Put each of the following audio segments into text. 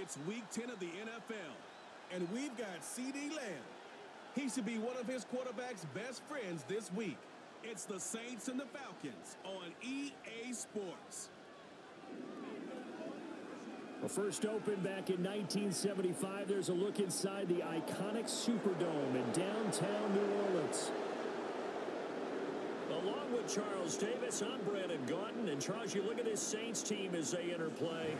It's Week 10 of the NFL, and we've got CeeDee Lamb. He should be one of his quarterback's best friends this week. It's the Saints and the Falcons on EA Sports. Well, first opened back in 1975, there's a look inside the iconic Superdome in downtown New Orleans. Along with Charles Davis, I'm Brandon Gaudin. And Charles, you look at this Saints team as they enter play.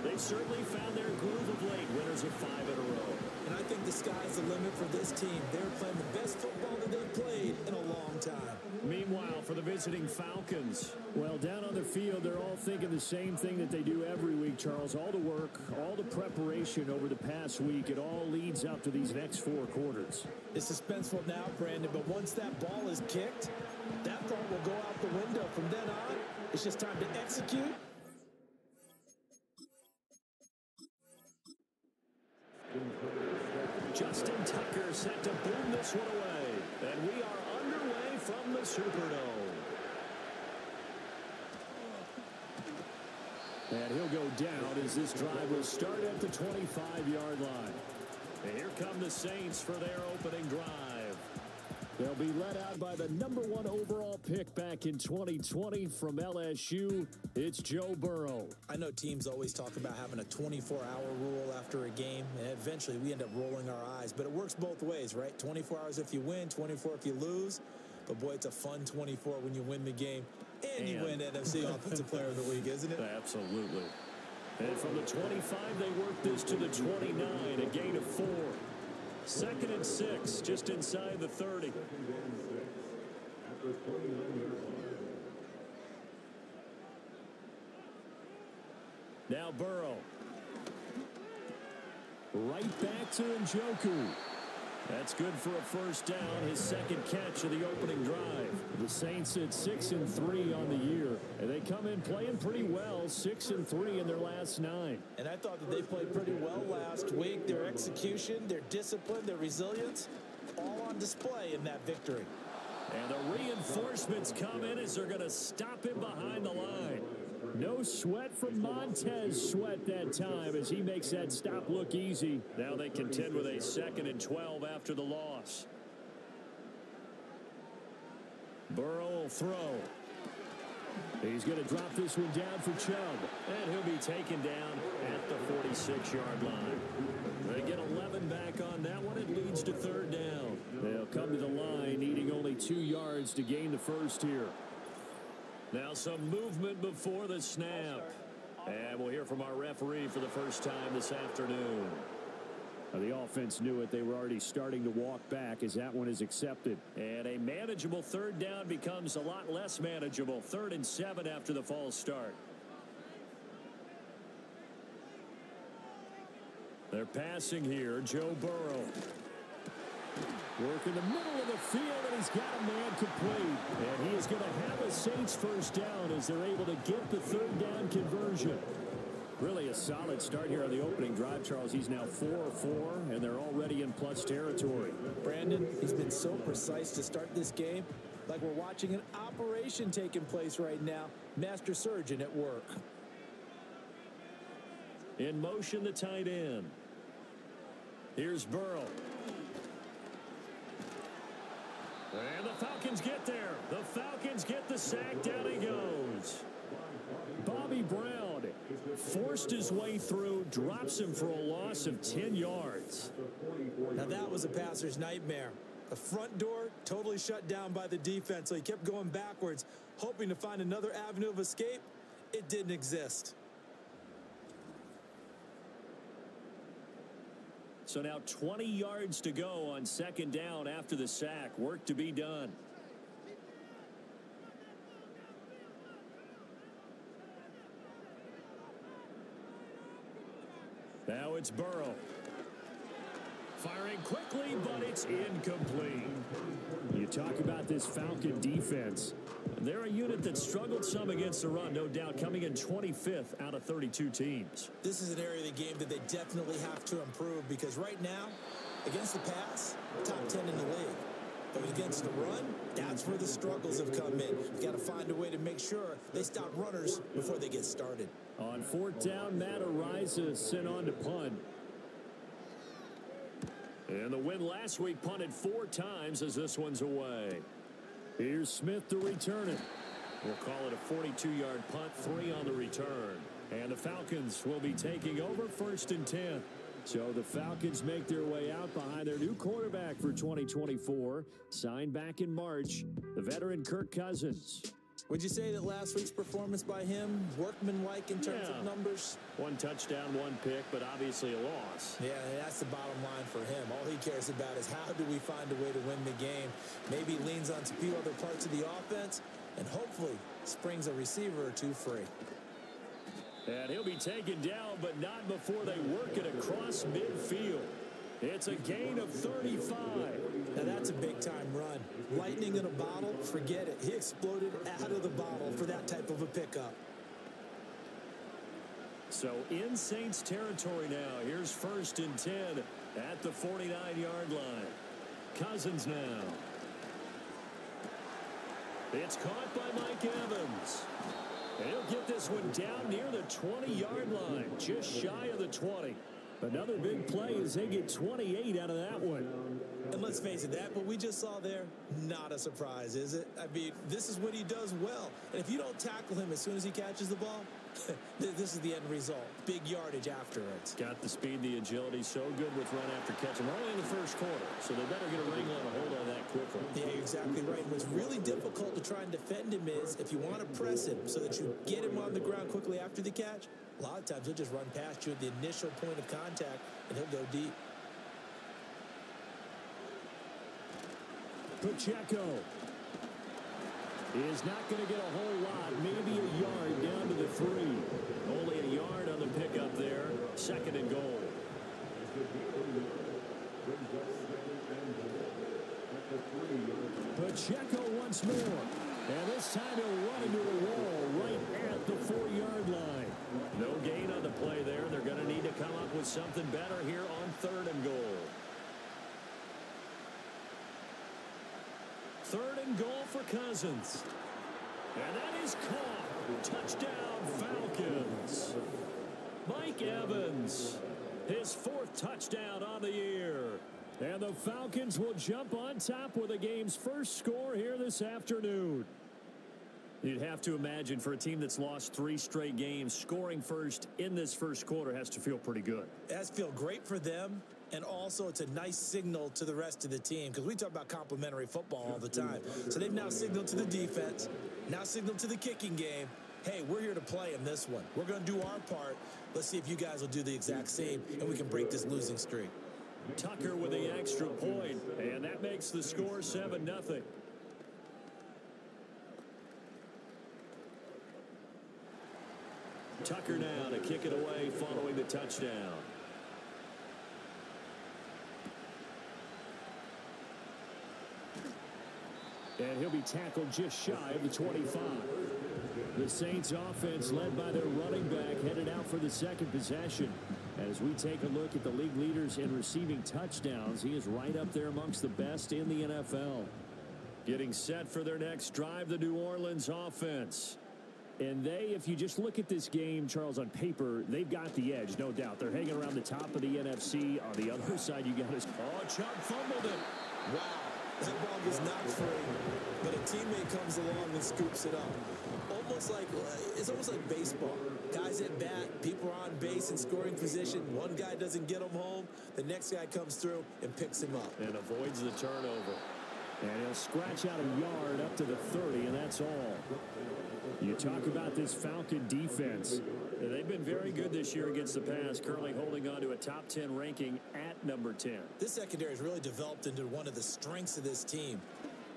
They certainly found their groove of late, winners of 5 in a row. And I think the sky's the limit for this team. They're playing the best football that they've played in a long time. Meanwhile, for the visiting Falcons, well, down on the field, they're all thinking the same thing that they do every week, Charles. All the work, all the preparation over the past week, it all leads up to these next 4 quarters. It's suspenseful now, Brandon, but once that ball is kicked, that thought will go out the window. From then on, it's just time to execute. Justin Tucker set to boom this one away. And we are underway from the Superdome. And he'll go down as this drive will start at the 25-yard line. And here come the Saints for their opening drive. They'll be led out by the #1 overall pick back in 2020 from LSU. It's Joe Burrow. I know teams always talk about having a 24-hour rule after a game, and eventually we end up rolling our eyes. But it works both ways, right? 24 hours if you win, 24 if you lose. But, boy, it's a fun 24 when you win the game and you win NFC Offensive Player of the Week, isn't it? Absolutely. And from the 25, they work this to the 29, a gain of 4. 2nd and 6, just inside the 30. Now Burrow. Right back to Njoku. That's good for a first down, his 2nd catch of the opening drive. The Saints at 6-3 on the year, and they come in playing pretty well, 6-3 in their last 9. And I thought that they played pretty well last week. Their execution, their discipline, their resilience, all on display in that victory. And the reinforcements come in as they're going to stop him behind the line. No sweat from Montez Sweat that time as he makes that stop look easy. Now they contend with a 2nd and 12 after the loss. Burrow will throw. He's going to drop this one down for Chubb. And he'll be taken down at the 46-yard line. They get 11 back on that one. It leads to 3rd down. They'll come to the line needing only 2 yards to gain the first here. Now some movement before the snap. And we'll hear from our referee for the first time this afternoon. The offense knew it. They were already starting to walk back as that one is accepted. And a manageable 3rd down becomes a lot less manageable. 3rd and 7 after the false start. They're passing here. Joe Burrow. Work in the middle of the field, and he's got a man complete. And he is going to have a Saints first down as they're able to get the 3rd down conversion. Really a solid start here on the opening drive, Charles. He's now 4-4, and they're already in plus territory. Brandon, he's been so precise to start this game, like we're watching an operation taking place right now. Master surgeon at work. In motion, the tight end. Here's Burrow. And the Falcons get there. The Falcons get the sack. Down he goes. Bobby Brown forced his way through, drops him for a loss of 10 yards. Now that was a passer's nightmare. The front door totally shut down by the defense, so he kept going backwards, hoping to find another avenue of escape. It didn't exist. So now 20 yards to go on 2nd down after the sack. Work to be done. Now it's Burrow. Firing quickly, but it's incomplete. You talk about this Falcon defense. They're a unit that struggled some against the run, no doubt, coming in 25th out of 32 teams. This is an area of the game that they definitely have to improve because right now, against the pass, top 10 in the league. But against the run, that's where the struggles have come in. You've got to find a way to make sure they stop runners before they get started. On fourth down, Matt Ariza sent on to punt. And the win last week punted 4 times as this one's away. Here's Smith to return it. We'll call it a 42-yard punt, 3 on the return. And the Falcons will be taking over 1st and 10. So the Falcons make their way out behind their new quarterback for 2024, signed back in March, the veteran Kirk Cousins. Would you say that last week's performance by him, workmanlike in terms of numbers? 1 touchdown, 1 pick, but obviously a loss. Yeah, that's the bottom line for him. All he cares about is how do we find a way to win the game. Maybe leans on a few other parts of the offense, and hopefully springs a receiver or 2 free. And he'll be taken down, but not before they work it across midfield. It's a gain of 35. Now that's a big-time run. Lightning in a bottle, forget it. He exploded out of the bottle for that type of a pickup. So in Saints territory now. Here's 1st and 10 at the 49-yard line. Cousins now. It's caught by Mike Evans. And he'll get this one down near the 20-yard line, just shy of the 20. Another big play as they get 28 out of that one. And let's face it, that what we just saw there, not a surprise, is it? I mean, this is what he does well. And if you don't tackle him as soon as he catches the ball, this is the end result. Big yardage afterwards. Got the speed, the agility, so good with run after catch. And only in the first quarter, so they better get a wrinkle and a hold on that quickly. Yeah, you're exactly right. And what's really difficult to try and defend him is if you want to press him so that you get him on the ground quickly after the catch, a lot of times he'll just run past you at the initial point of contact, and he'll go deep. Pacheco is not going to get a whole lot, maybe a yard down to the 3. Only a yard on the pickup there. 2nd and goal. Pacheco once more. And this time he'll run into a wall right at the 4-yard line. No gain on the play there. They're going to need to come up with something better here on 3rd and goal. 3rd and goal for Cousins. And that is caught. Touchdown, Falcons. Mike Evans, his 4th touchdown on the year. And the Falcons will jump on top with the game's first score here this afternoon. You'd have to imagine for a team that's lost 3 straight games, scoring first in this first quarter has to feel pretty good. It has to feel great for them. And also, it's a nice signal to the rest of the team because we talk about complementary football all the time. So they've now signaled to the defense, now signaled to the kicking game, hey, we're here to play in this one. We're going to do our part. Let's see if you guys will do the exact same, and we can break this losing streak. Tucker with the extra point, and that makes the score 7-0. Tucker now to kick it away following the touchdown. And he'll be tackled just shy of the 25. The Saints offense led by their running back headed out for the 2nd possession. As we take a look at the league leaders in receiving touchdowns, he is right up there amongst the best in the NFL. Getting set for their next drive, the New Orleans offense. And they, if you just look at this game, Charles, on paper, they've got the edge, no doubt. They're hanging around the top of the NFC. On the other side, you got his... Oh, Chubb fumbled it. Wow. That ball was not free, but a teammate comes along and scoops it up. It's almost like baseball. Guys at bat, people are on base in scoring position. One guy doesn't get him home. The next guy comes through and picks him up. And avoids the turnover. And he'll scratch out a yard up to the 30, and that's all. You talk about this Falcon defense. They've been very good this year against the pass, currently holding on to a top 10 ranking at number 10. This secondary has really developed into one of the strengths of this team.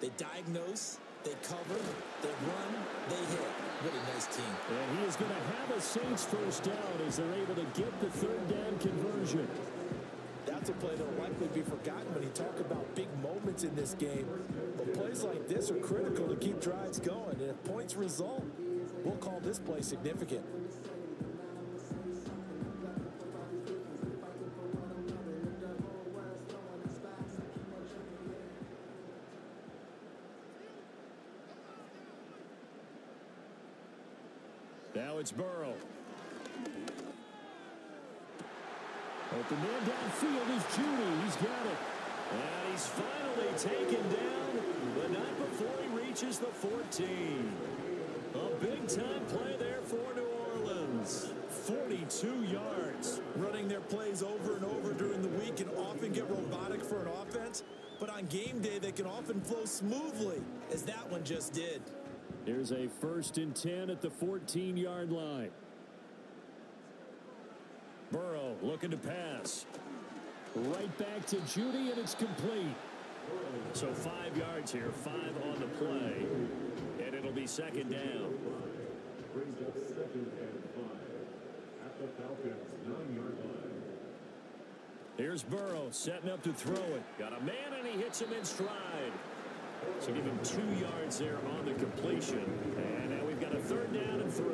They diagnose, they cover, they run, they hit. What a nice team. And he is going to have a Saints first down as they're able to get the 3rd down conversion. That's a play that will likely be forgotten when you talk about big moments in this game. But plays like this are critical to keep drives going. And if points result, we'll call this play significant. So it's Burrow. Open man downfield is Judy. He's got it. And he's finally taken down, but not before he reaches the 14. A big-time play there for New Orleans. 42 yards. Running their plays over and over during the week can often get robotic for an offense, but on game day they can often flow smoothly, as that one just did. Here's a 1st and 10 at the 14-yard line. Burrow looking to pass. Right back to Judy, and it's complete. So 5 yards here, 5 on the play, and it'll be 2nd down. Brings up 2nd and 5 at the Falcons 9-yard line. Here's Burrow setting up to throw it. Got a man, and he hits him in stride. So give him 2 yards there on the completion. And now we've got a 3rd down and 3.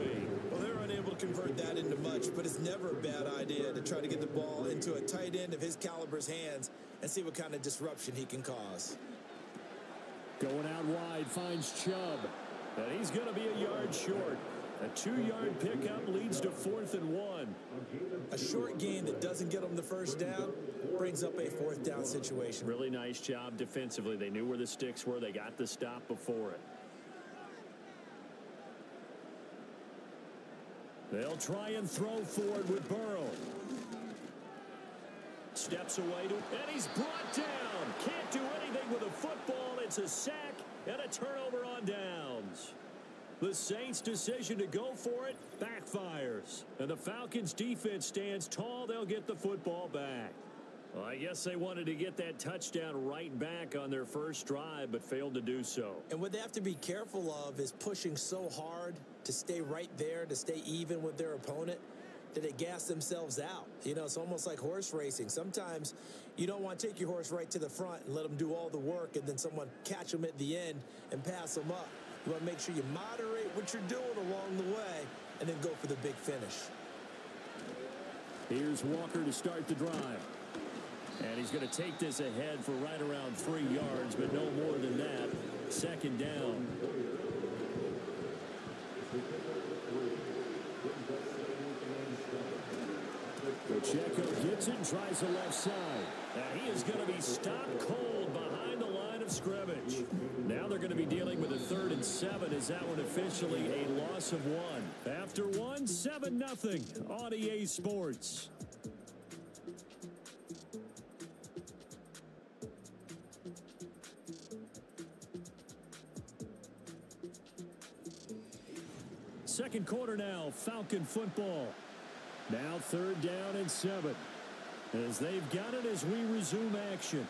Well, they're unable to convert that into much, but it's never a bad idea to try to get the ball into a tight end of his caliber's hands and see what kind of disruption he can cause. Going out wide, finds Chubb. And he's going to be a yard short. A 2-yard pickup leads to 4th and 1. A short gain that doesn't get them the 1st down brings up a 4th down situation. Really nice job defensively. They knew where the sticks were. They got the stop before it. They'll try and throw forward with Burrow. Steps away to, and he's brought down. Can't do anything with a football. It's a sack and a turnover on downs. The Saints' decision to go for it backfires. And the Falcons' defense stands tall. They'll get the football back. Well, I guess they wanted to get that touchdown right back on their first drive, but failed to do so. And what they have to be careful of is pushing so hard to stay right there, to stay even with their opponent, that they gas themselves out. You know, it's almost like horse racing. Sometimes you don't want to take your horse right to the front and let them do all the work and then someone catch them at the end and pass them up. You want to make sure you moderate what you're doing along the way and then go for the big finish. Here's Walker to start the drive. And he's going to take this ahead for right around 3 yards, but no more than that. 2nd down. Pacheco gets it and tries the left side. Now he is going to be stopped cold behind the line of scrimmage. Now they're going to be dealing with a 3rd and 7. Is that one officially a loss of 1? After 1, 7-0 on EA Sports. Second quarter now, Falcon football. Now 3rd down and 7. As they've got it as we resume action.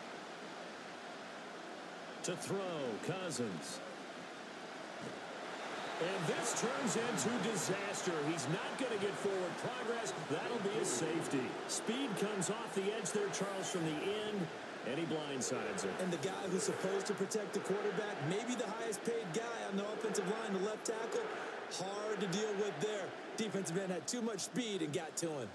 To throw, Cousins. And this turns into disaster. He's not going to get forward progress. That'll be a safety. Speed comes off the edge there, Charles, from the end, and he blindsides it. And the guy who's supposed to protect the quarterback, maybe the highest paid guy on the offensive line, the left tackle, hard to deal with there. Defensive end had too much speed and got to him.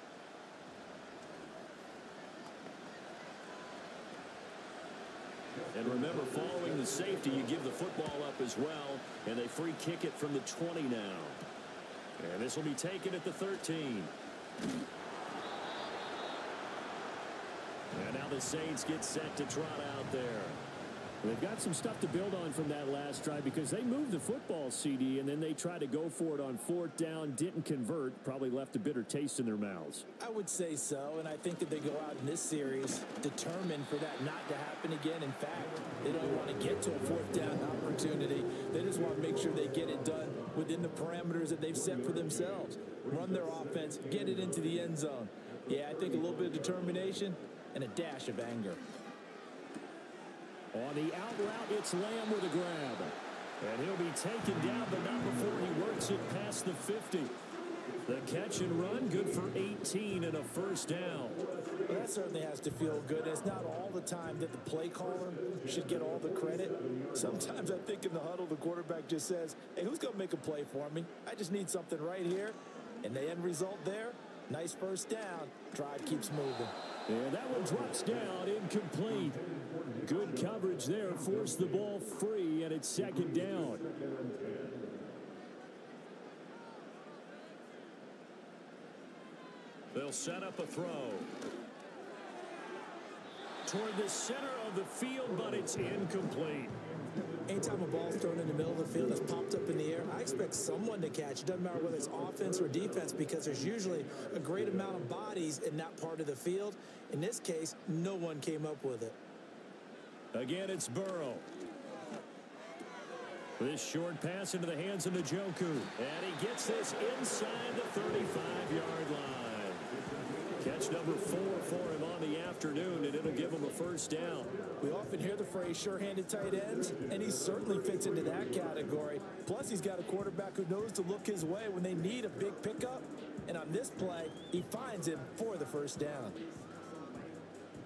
And remember, following the safety, you give the football up as well, and they free kick it from the 20 now. And this will be taken at the 13. And now the Saints get set to trot out there. They've got some stuff to build on from that last drive because they moved the football, CD, and then they tried to go for it on 4th down, didn't convert, probably left a bitter taste in their mouths. I would say so, and I think that they go out in this series determined for that not to happen again. In fact, they don't want to get to a 4th down opportunity. They just want to make sure they get it done within the parameters that they've set for themselves. Run their offense, get it into the end zone. Yeah, I think a little bit of determination and a dash of anger. On the out route, it's Lamb with a grab. And he'll be taken down, but not before he works it past the 50. The catch and run, good for 18 and a 1st down. Well, that certainly has to feel good. It's not all the time that the play caller should get all the credit. Sometimes I think in the huddle, the quarterback just says, hey, who's going to make a play for me? I just need something right here. And the end result there, nice 1st down. Drive keeps moving. And that one drops down, incomplete. Good coverage there, forced the ball free, and it's 2nd down. He'll set up a throw. Toward the center of the field, but it's incomplete. Anytime a ball's thrown in the middle of the field that's popped up in the air, I expect someone to catch. It doesn't matter whether it's offense or defense because there's usually a great amount of bodies in that part of the field. In this case, no one came up with it. Again, it's Burrow. This short pass into the hands of Njoku. And he gets this inside the 35-yard line. Catch number 4 for him on the afternoon, and it'll give him a first down. We often hear the phrase sure-handed tight ends, and he certainly fits into that category. Plus, he's got a quarterback who knows to look his way when they need a big pickup. And on this play, he finds him for the first down.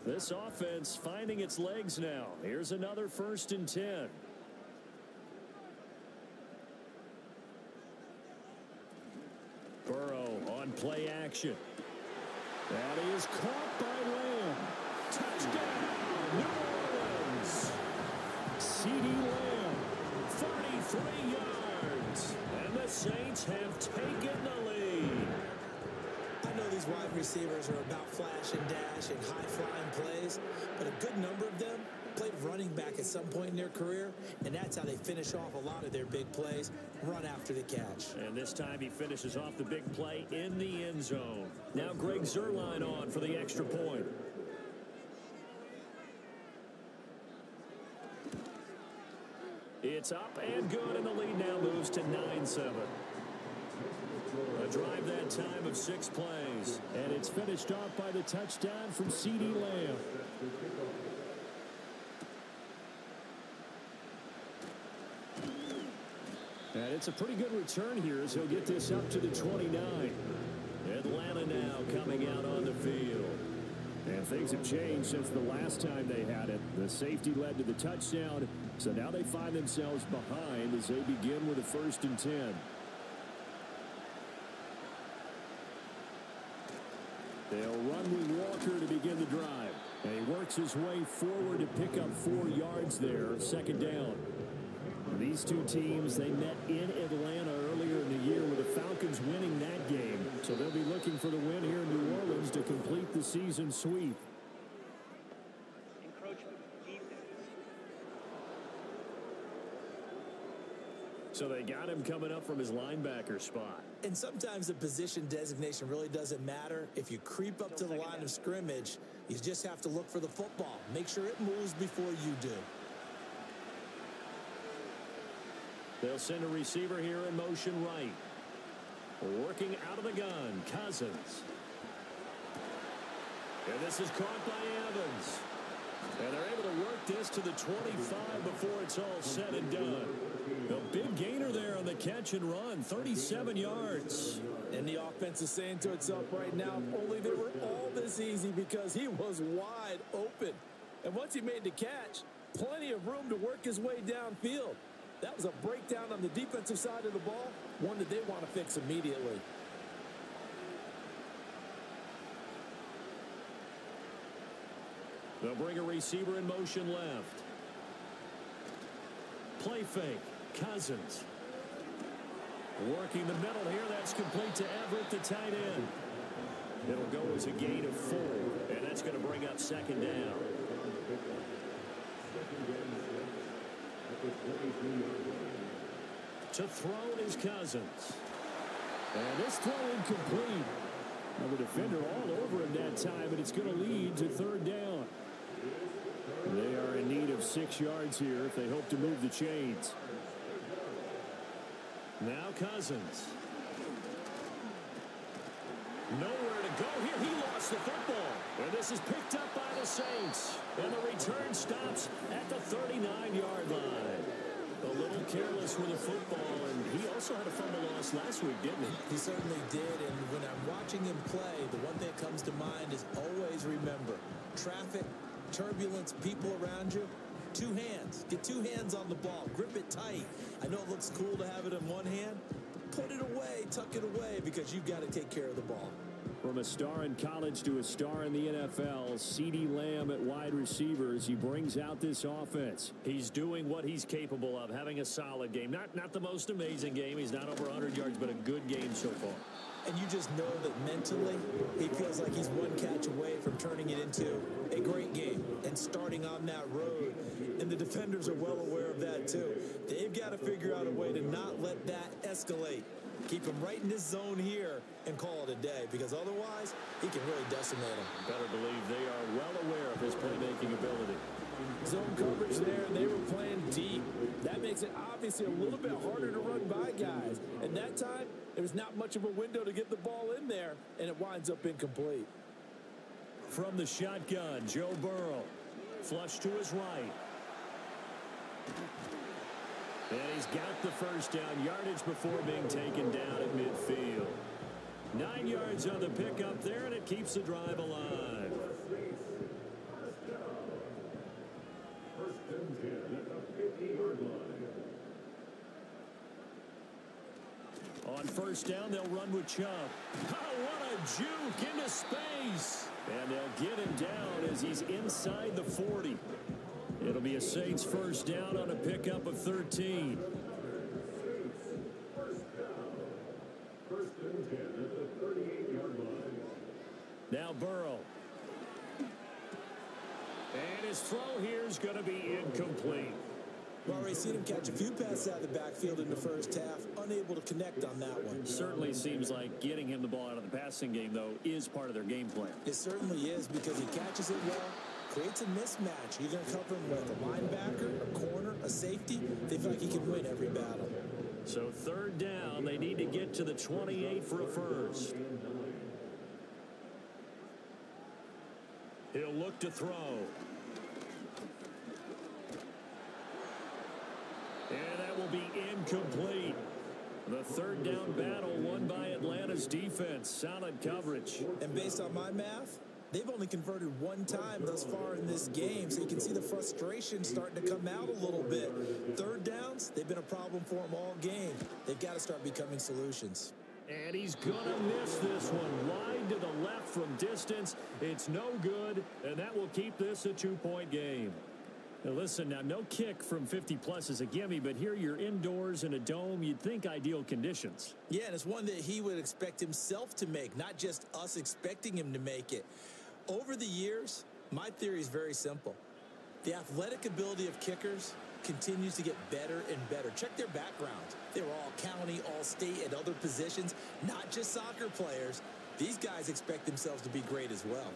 This offense finding its legs now. Here's another 1st and 10. Burrow on play action. That is caught by Lamb. Touchdown, New Orleans. CeeDee Lamb, 33 yards. And the Saints have taken the lead. I know these wide receivers are about flash and dash and high-flying plays, but a good number of them played running back at some point in their career, and that's how they finish off a lot of their big plays, run after the catch. And this time he finishes off the big play in the end zone. Now Greg Zuerlein on for the extra point. It's up and good, and the lead now moves to 9-7. A drive that time of 6 plays. And it's finished off by the touchdown from CeeDee Lamb. And it's a pretty good return here as he'll get this up to the 29. Atlanta now coming out on the field. And things have changed since the last time they had it. The safety led to the touchdown, so now they find themselves behind as they begin with a 1st and 10. They'll run with Walker to begin the drive. And he works his way forward to pick up 4 yards there, 2nd down. These two teams, they met in Atlanta earlier in the year with the Falcons winning that game. So they'll be looking for the win here in New Orleans to complete the season sweep. So they got him coming up from his linebacker spot. And sometimes the position designation really doesn't matter. If you creep up to the line of scrimmage, you just have to look for the football. Make sure it moves before you do. They'll send a receiver here in motion right. Working out of the gun, Cousins. And this is caught by Evans. And they're able to work this to the 25 before it's all said and done. A big gainer there on the catch and run, 37 yards. And the offense is saying to itself right now, if only they were all this easy, because he was wide open. And once he made the catch, plenty of room to work his way downfield. That was a breakdown on the defensive side of the ball, one that they want to fix immediately. They'll bring a receiver in motion left. Play fake. Cousins. Working the middle here. That's complete to Everett, the tight end. It'll go as a gain of 4. And that's going to bring up 2nd down. To throw is Cousins. And this throw incomplete. Now the defender all over him that time, and it's going to lead to 3rd down. They are in need of 6 yards here if they hope to move the chains. Now Cousins. Nowhere to go here. He lost the football. And this is picked up by the Saints. And the return stops at the 39-yard line. A little careless with the football, and he also had a fumble loss last week, didn't he? He certainly did, and when I'm watching him play, the one thing that comes to mind is always remember, traffic, turbulence, people around you, 2 hands. Get 2 hands on the ball. Grip it tight. I know it looks cool to have it in one hand. Put it away, tuck it away, because you've got to take care of the ball. From a star in college to a star in the NFL, CeeDee Lamb at wide receivers, he brings out this offense. He's doing what he's capable of, having a solid game. Not the most amazing game. He's not over 100 yards, but a good game so far. And you just know that mentally, he feels like he's one catch away from turning it into a great game and starting on that road. And the defenders are well aware of that, too. They've got to figure out a way to not let that escalate. Keep him right in this zone here and call it a day, because otherwise, he can really decimate him. Better believe they are well aware of his playmaking ability. Zone coverage there, and they were playing deep. That makes it obviously a little bit harder to run by guys. And that time, there was not much of a window to get the ball in there, and it winds up incomplete. From the shotgun, Joe Burrow. Flush to his right. And he's got the first down, yardage before being taken down at midfield. 9 yards on the pickup there, and it keeps the drive alive. First and 10 at the 50-yard line. On first down, they'll run with Chubb. Oh, what a juke into space. And they'll get him down as he's inside the 40. It'll be a Saints first down on a pickup of 13. First and 10 at the 38-yard line. Now Burrow. And his throw here is going to be incomplete. We've already seen him catch a few passes out of the backfield in the first half, unable to connect on that one. Certainly seems like getting him the ball out of the passing game, though, is part of their game plan. It certainly is, because he catches it well, creates a mismatch. You're going to cover him with a linebacker, a corner, a safety. They feel like he can win every battle. So third down, they need to get to the 28 for a first. He'll look to throw. And that will be incomplete. The third down battle won by Atlanta's defense. Solid coverage. And based on my math, they've only converted one time thus far in this game, so you can see the frustration starting to come out a little bit. Third downs, they've been a problem for them all game. They've got to start becoming solutions. And he's going to miss this one. Wide to the left from distance. It's no good, and that will keep this a 2-point game. Now listen, now no kick from 50-plus is a gimme, but here you're indoors in a dome. You'd think ideal conditions. Yeah, and it's one that he would expect himself to make, not just us expecting him to make it. Over the years, my theory is very simple. The athletic ability of kickers continues to get better and better. Check their backgrounds. They were all county, all state, at other positions, not just soccer players. These guys expect themselves to be great as well.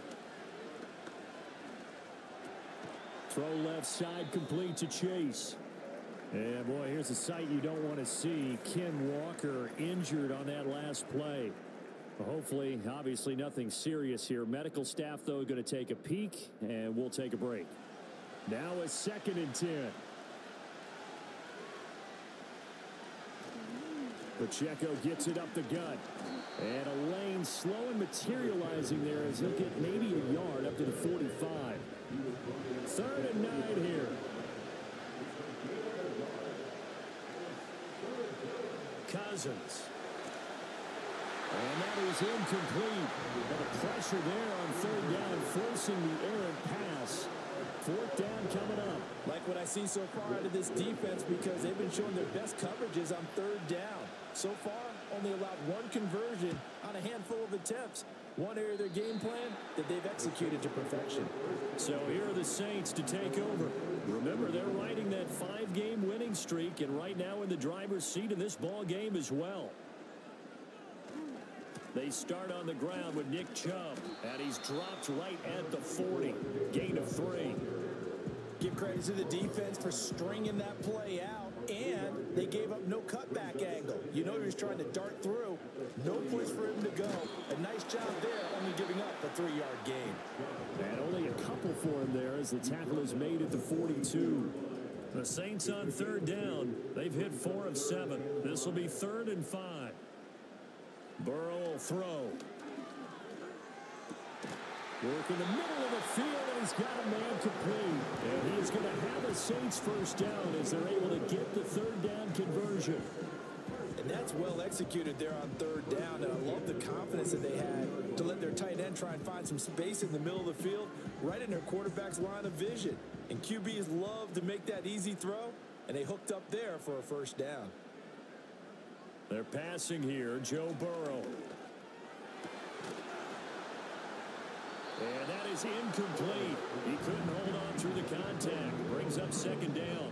Throw left side complete to Chase. And boy, here's a sight you don't want to see. Ken Walker injured on that last play. Hopefully, obviously nothing serious here. Medical staff, though, going to take a peek, and we'll take a break. Now a 2nd and 10. Pacheco gets it up the gut. And a lane slow and materializing there as he'll get maybe a yard up to the 45. 3rd and 9 here. Cousins. And that is incomplete. And a pressure there on 3rd down, forcing the errant pass. 4th down coming up. Like what I see so far out of this defense, because they've been showing their best coverages on 3rd down. So far, only allowed one conversion on a handful of attempts. One area of their game plan that they've executed to perfection. So here are the Saints to take over. Remember, they're riding that 5-game winning streak, and right now in the driver's seat in this ball game as well. They start on the ground with Nick Chubb, and he's dropped right at the 40. Gain of 3. Give credit to the defense for stringing that play out, and they gave up no cutback angle. You know he was trying to dart through. No place for him to go. A nice job there, only giving up a 3-yard gain. And only a couple for him there as the tackle is made at the 42. The Saints on 3rd down. They've hit 4 of 7. This will be 3rd and 5. Burrow will throw. Work in the middle of the field, and he's got a man complete. And he is going to have a Saints first down as they're able to get the 3rd down conversion. And And that's well executed there on third down. And I love the confidence that they had to let their tight end try and find some space in the middle of the field, right in their quarterback's line of vision. And QBs love to make that easy throw, and they hooked up there for a first down. They're passing here, Joe Burrow. And that is incomplete. He couldn't hold on through the contact. Brings up second down.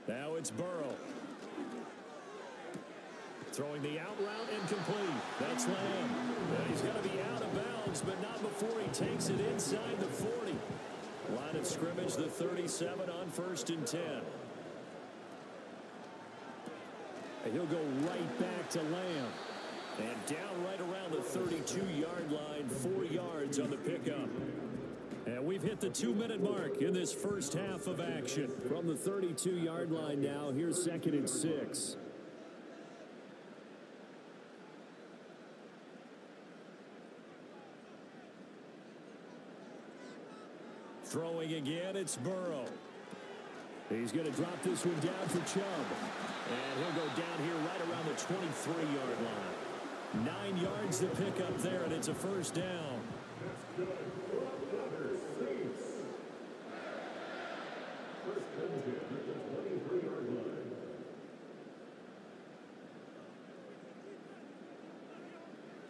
Now it's Burrow. Throwing the out route incomplete. That's Lamb. And he's going to be out of bounds, but not before he takes it inside the 40. Line of scrimmage, the 37 on 1st and 10. And he'll go right back to Lamb. And down right around the 32-yard line, 4 yards on the pickup. And we've hit the 2-minute mark in this first half of action. From the 32-yard line now, here's 2nd and 6. Throwing again, it's Burrow. He's going to drop this one down for Chubb. And he'll go down here right around the 23-yard line. 9 yards to pick up there, and it's a first down.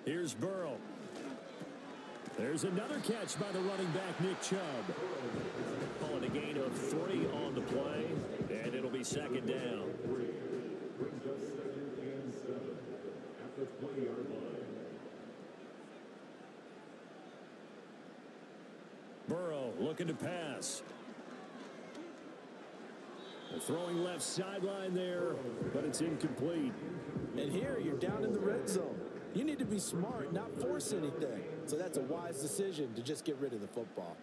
Here's Burrow. There's another catch by the running back, Nick Chubb. Calling a gain of 3 on the play, and it'll be second down. Brings us 2nd and 7 at the 20-yard line. Burrow looking to pass. Throwing left sideline there, but it's incomplete. And here you're down in the red zone. You need to be smart, not force anything. So that's a wise decision to just get rid of the football.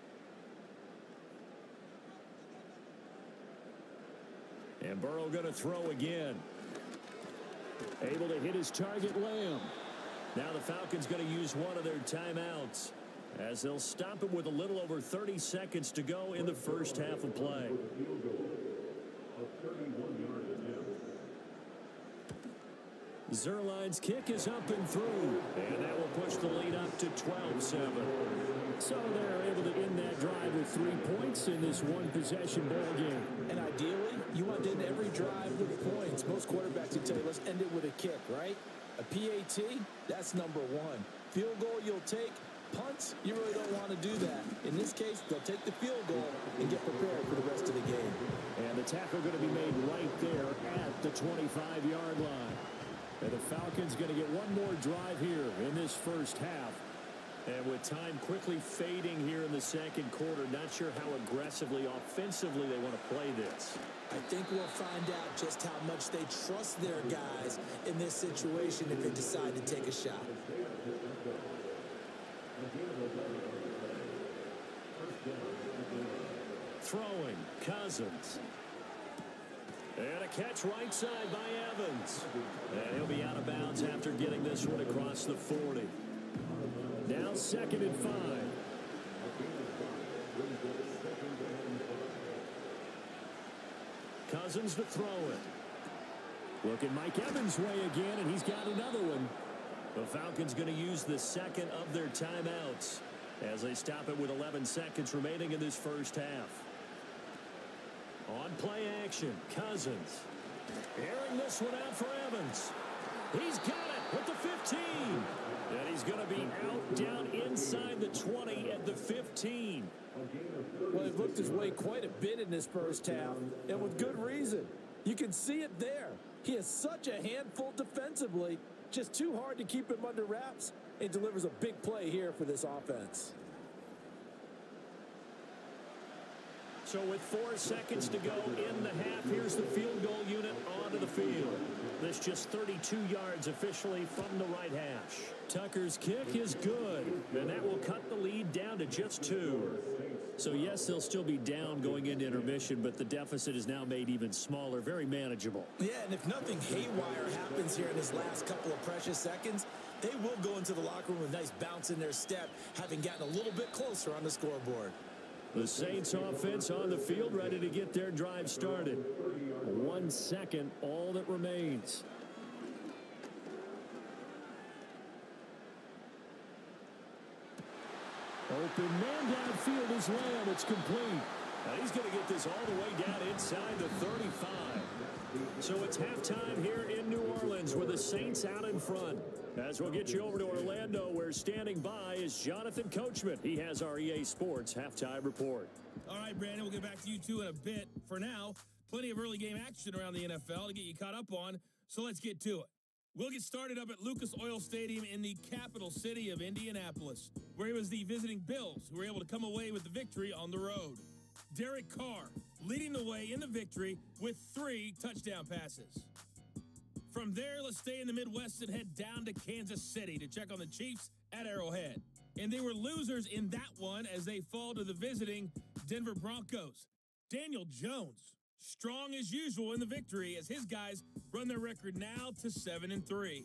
And Burrow going to throw again. Able to hit his target, Lamb. Now the Falcons going to use one of their timeouts, as they'll stop it with a little over 30 seconds to go in the first half of play. Zerline's kick is up and through, and that will push the lead up to 12-7. So they're able to end that drive with 3 points in this one-possession ball game. And ideally, you want to end every drive with points. Most quarterbacks would tell you, let's end it with a kick, right? A PAT, that's number 1. Field goal you'll take. Punts, you really don't want to do that. In this case, they'll take the field goal and get prepared for the rest of the game. And the tackle going to be made right there at the 25-yard line. And the Falcons going to get one more drive here in this first half. And with time quickly fading here in the second quarter, not sure how aggressively, offensively they want to play this. I think we'll find out just how much they trust their guys in this situation if they decide to take a shot. Throwing, Cousins. And a catch right side by Evans. And he'll be out of bounds after getting this one across the 40. Now 2nd and 5. Cousins to throw it. Looking Mike Evans' way again, and he's got another one. The Falcons going to use the second of their timeouts as they stop it with 11 seconds remaining in this first half. On play action, Cousins. Airing this one out for Evans. He's got it with the 15. And he's going to be out down inside the 20 at the 15. Well, he looked his way quite a bit in this first half, and with good reason. You can see it there. He is such a handful defensively, just too hard to keep him under wraps, and delivers a big play here for this offense. So with 4 seconds to go in the half, here's the field goal unit onto the field. This just 32 yards officially from the right hash. Tucker's kick is good, and that will cut the lead down to just 2. So yes, they'll still be down going into intermission, but the deficit is now made even smaller, very manageable. Yeah, and if nothing haywire happens here in this last couple of precious seconds, they will go into the locker room with a nice bounce in their step, having gotten a little bit closer on the scoreboard. The Saints offense on the field, ready to get their drive started. 1 second, all that remains. Open man downfield is Lamb. It's complete. He's going to get this all the way down inside the 35. So it's halftime here in New Orleans with the Saints out in front. As we'll get you over to Orlando, where standing by is Jonathan Coachman. He has our EA Sports halftime report. All right, Brandon, we'll get back to you two in a bit. For now, plenty of early game action around the NFL to get you caught up on, so let's get to it. We'll get started up at Lucas Oil Stadium in the capital city of Indianapolis, where it was the visiting Bills who were able to come away with the victory on the road. Derek Carr leading the way in the victory with 3 touchdown passes. From there, let's stay in the Midwest and head down to Kansas City to check on the Chiefs at Arrowhead. And they were losers in that one as they fall to the visiting Denver Broncos. Daniel Jones, strong as usual in the victory as his guys run their record now to 7-3.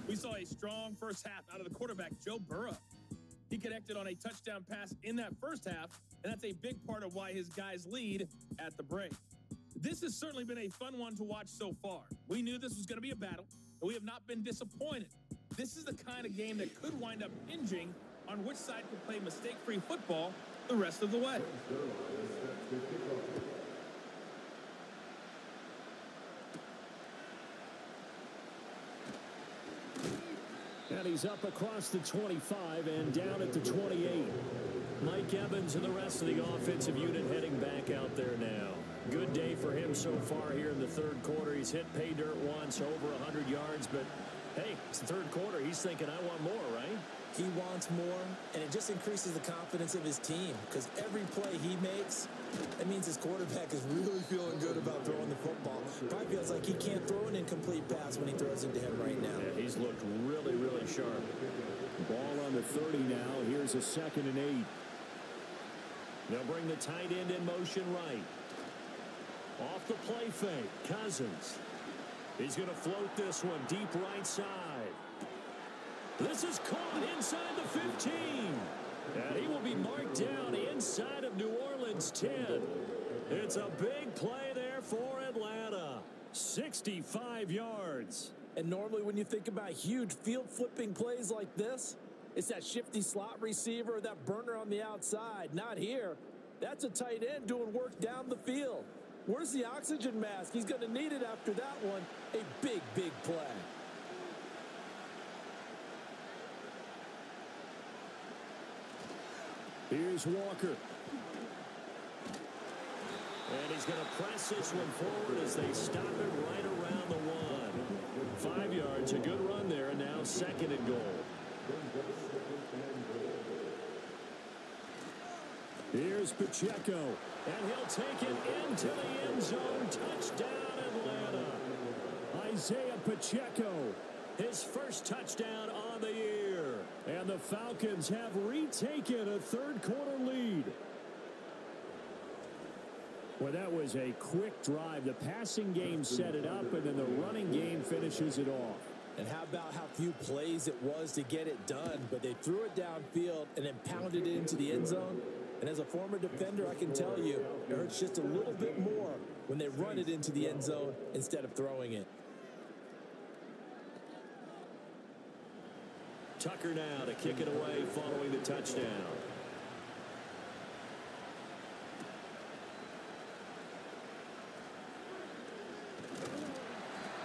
We saw a strong first half out of the quarterback, Joe Burrow. He connected on a touchdown pass in that first half, and that's a big part of why his guys lead at the break. This has certainly been a fun one to watch so far. We knew this was going to be a battle, and we have not been disappointed. This is the kind of game that could wind up hinging on which side can play mistake-free football the rest of the way. And he's up across the 25 and down at the 28. Mike Evans and the rest of the offensive unit heading back out there now. Good day for him so far here in the third quarter. He's hit pay dirt once, over 100 yards, but hey, it's the third quarter. He's thinking, I want more, right? He wants more, and it just increases the confidence of his team because every play he makes, that means his quarterback is really feeling good about throwing the football. Probably feels like he can't throw an incomplete pass when he throws it to him right now. Yeah, he's looked really, really sharp. Ball on the 30 now. Here's a 2nd and 8. They'll bring the tight end in motion right. Off the play fake, Cousins. He's going to float this one deep right side. This is caught inside the 15. And he will be marked down inside of New Orleans 10. It's a big play there for Atlanta. 65 yards. And normally when you think about huge field-flipping plays like this, it's that shifty slot receiver, that burner on the outside. Not here. That's a tight end doing work down the field. Where's the oxygen mask? He's going to need it after that one. A big, big play. Here's Walker. And he's going to press this one forward as they stop it right around the 1. 5 yards, a good run there, and now 2nd and goal. Here's Pacheco, and he'll take it into the end zone. Touchdown, Atlanta. Isaiah Pacheco, his first touchdown on the year. And the Falcons have retaken a third-quarter lead. Well, that was a quick drive. The passing game set it up, and then the running game finishes it off. And how about how few plays it was to get it done, but they threw it downfield and then pounded it into the end zone. And as a former defender, I can tell you, it hurts just a little bit more when they run it into the end zone instead of throwing it. Tucker now to kick it away following the touchdown.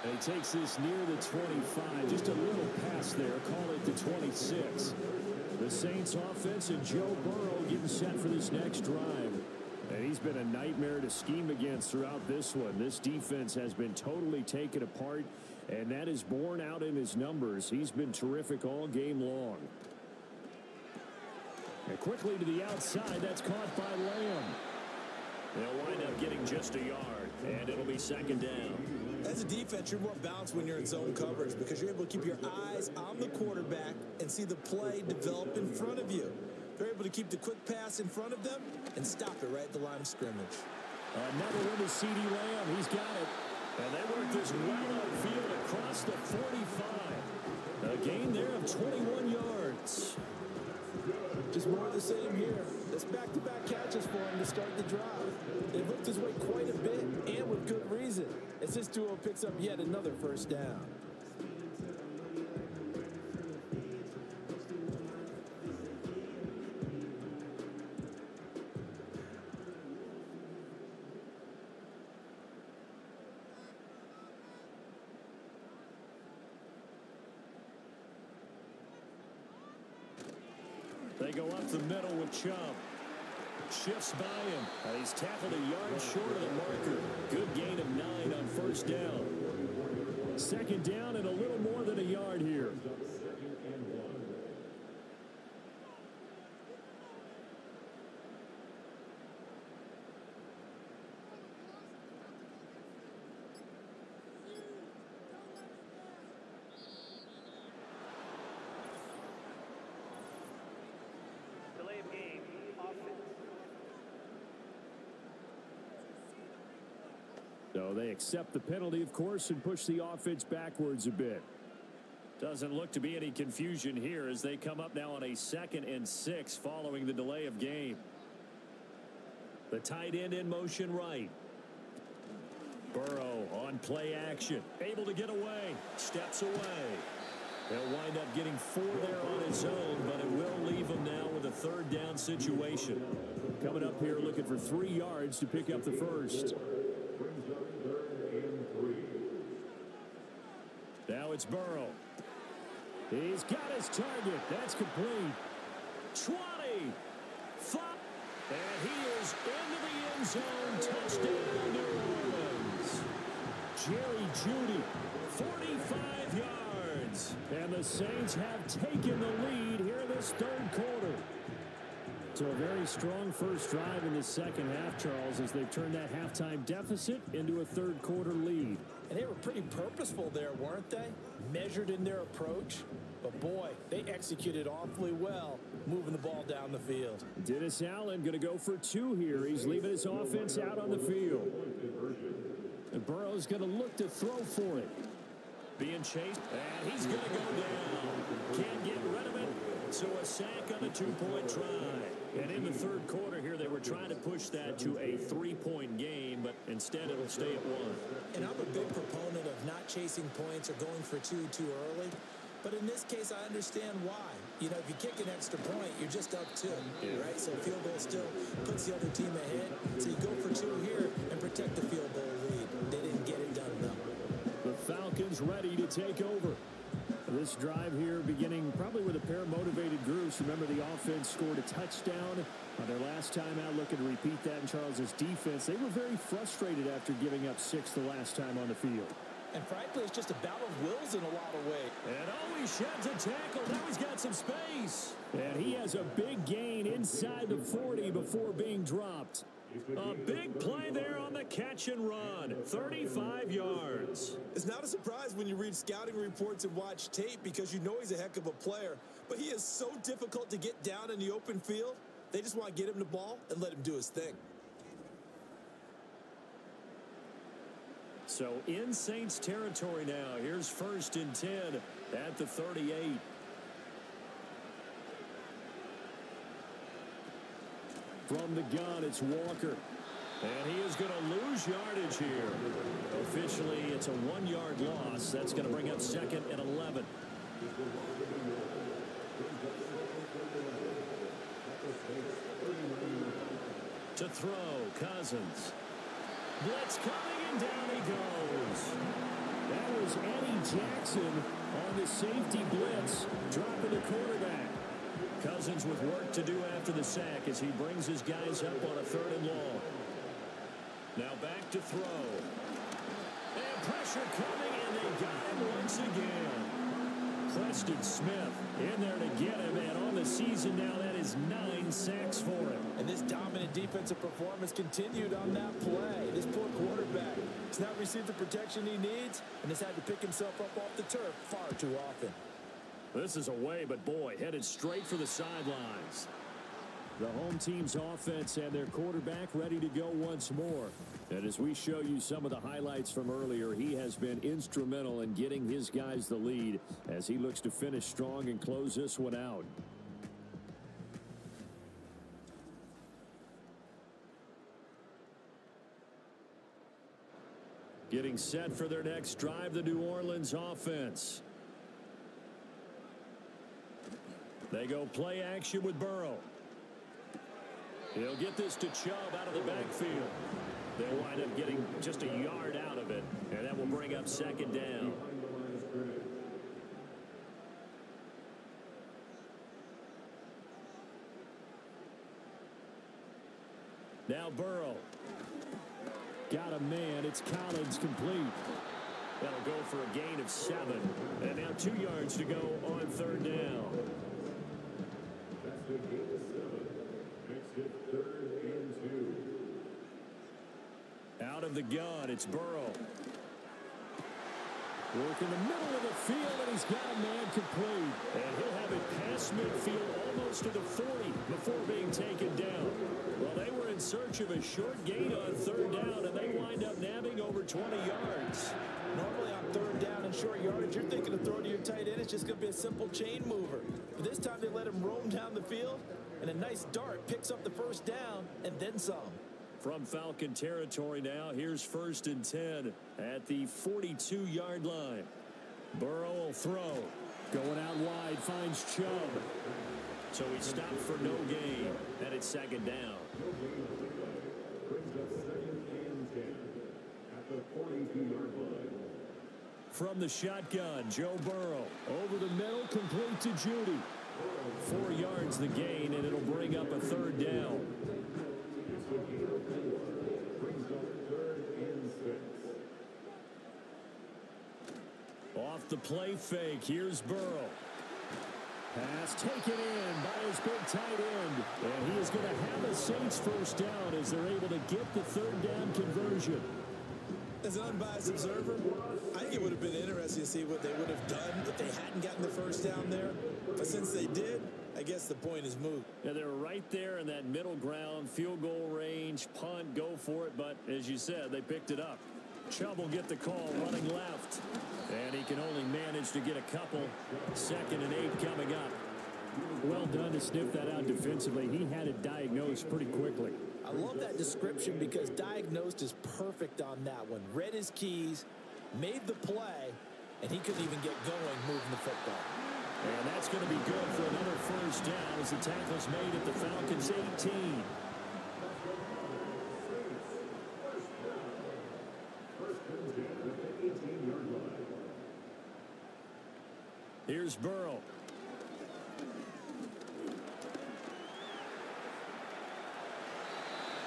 And he takes this near the 25. Just a little pass there. Call it the 26. The Saints offense and Joe Burrow getting set for this next drive. And he's been a nightmare to scheme against throughout this one. This defense has been totally taken apart, and that is borne out in his numbers. He's been terrific all game long. And quickly to the outside. That's caught by Lamb. They'll wind up getting just a yard, and it'll be 2nd down. As a defense, you're more balanced when you're in zone coverage because you're able to keep your eyes on the quarterback and see the play develop in front of you. They're able to keep the quick pass in front of them and stop it right at the line of scrimmage. Another one to CeeDee Lamb. He's got it. And they work this well upfield across the 45. A gain there of 21 yards. Just more of the same here. That's back-to-back catches for him to start the drive. They looked his way quite a bit, and with good reason, as this duo picks up yet another first down. They go up the middle with Chubb. Shifts by him. He's tackled a yard short of the marker. Good gain of 9 on first down. Second down and a little more than a yard here. So they accept the penalty, of course, and push the offense backwards a bit. Doesn't look to be any confusion here as they come up now on a 2nd and 6 following the delay of game. The tight end in motion right. Burrow on play action. Able to get away. Steps away. He'll wind up getting 4 there on his own, but it will leave him now with a 3rd down situation. Coming up here looking for 3 yards to pick up the first. Now it's Burrow. He's got his target. That's complete. 20. 5. And he is into the end zone. Touchdown, New Orleans. Jerry Jeudy, 45 yards. And the Saints have taken the lead here in this 3rd quarter. So a very strong first drive in the second half, Charles, as they've turned that halftime deficit into a 3rd quarter lead. And they were pretty purposeful there, weren't they? Measured in their approach. But, boy, they executed awfully well, moving the ball down the field. Dennis Allen going to go for 2 here. He's leaving his offense out on the field. And Burrow's going to look to throw for it. Being chased, and he's going to go down. Can't get rid of it. So a sack on a 2-point try. And in the 3rd quarter here, they were trying to push that to a 3-point game, but instead it'll stay at 1. And I'm a big proponent of not chasing points or going for 2 too early. But in this case, I understand why. You know, if you kick an extra point, you're just up 2, right? So field goal still puts the other team ahead. So you go for 2 here and protect the field goal lead. They didn't get it done, though. The Falcons ready to take over. This drive here beginning probably with a pair of motivated groups. Remember, the offense scored a touchdown on their last time out. Looking to repeat that in Charles's defense. They were very frustrated after giving up 6 the last time on the field. And frankly, it's just a battle of wills in a lot of ways. And he sheds a tackle. Now he's got some space. And he has a big gain inside the 40 before being dropped. A big play there on the catch and run. 35 yards. It's not a surprise when you read scouting reports and watch tape because you know he's a heck of a player. But he is so difficult to get down in the open field. They just want to get him the ball and let him do his thing. So in Saints territory now. Here's 1st and 10 at the 38. From the gun, it's Walker. And he is going to lose yardage here. Officially, it's a 1-yard loss. That's going to bring up 2nd and 11. To throw, Cousins. Blitz coming, and down he goes. That was Eddie Jackson on the safety blitz, dropping the quarterback. Cousins with work to do after the sack as he brings his guys up on a 3rd and long. Now back to throw. And pressure coming, and they got him once again. Preston Smith in there to get him, and on the season now, that is 9 sacks for him. And this dominant defensive performance continued on that play. This poor quarterback has not received the protection he needs and has had to pick himself up off the turf far too often. This is away, but boy, headed straight for the sidelines. The home team's offense and their quarterback ready to go once more. And as we show you some of the highlights from earlier, he has been instrumental in getting his guys the lead as he looks to finish strong and close this one out. Getting set for their next drive, the New Orleans offense. They go play action with Burrow. He'll get this to Chubb out of the backfield. They'll wind up getting just a yard out of it, and that will bring up second down. Now Burrow. Got a man. It's Collins complete. That'll go for a gain of 7. And now 2 yards to go on third down. That's the gain of 7. Makes it 3rd and 2. Out of the gun, it's Burrow. Work in the middle of the field, and he's got a man complete. And he'll have it past midfield almost to the 40 before being taken down. Well, they were in search of a short gain on third down, and they wind up nabbing over 20 yards. Normally on third down and short yardage, you're thinking of throwing to your tight end. It's just going to be a simple chain mover. But this time they let him roam down the field, and a nice dart picks up the first down and then some. From Falcon territory now, here's 1st and 10 at the 42-yard line. Burrow will throw. Going out wide, finds Chubb. So he stopped for no gain, and it's second down. Brings up 2nd and 10 at the 42-yard line. From the shotgun, Joe Burrow. Over the middle, complete to Judy. 4 yards the gain, and it'll bring up a third down. It's the gain of 4. Brings up 3rd and 6. Off the play fake, here's Burrow. Pass taken in by his big tight end. And he is going to have a Saints first down as they're able to get the third down conversion. As an unbiased observer, I think it would have been interesting to see what they would have done if they hadn't gotten the first down there. But since they did, I guess the point is moot. Yeah, they're right there in that middle ground, field goal range, punt, go for it. But as you said, they picked it up. Chubb will get the call running left. And he can only manage to get a couple. 2nd and 8 coming up. Well done to sniff that out defensively. He had it diagnosed pretty quickly. I love that description because diagnosed is perfect on that one. Read his keys, made the play, and he couldn't even get going moving the football. And that's going to be good for another first down as the tackle's made at the Falcons 18. Here's Burrow.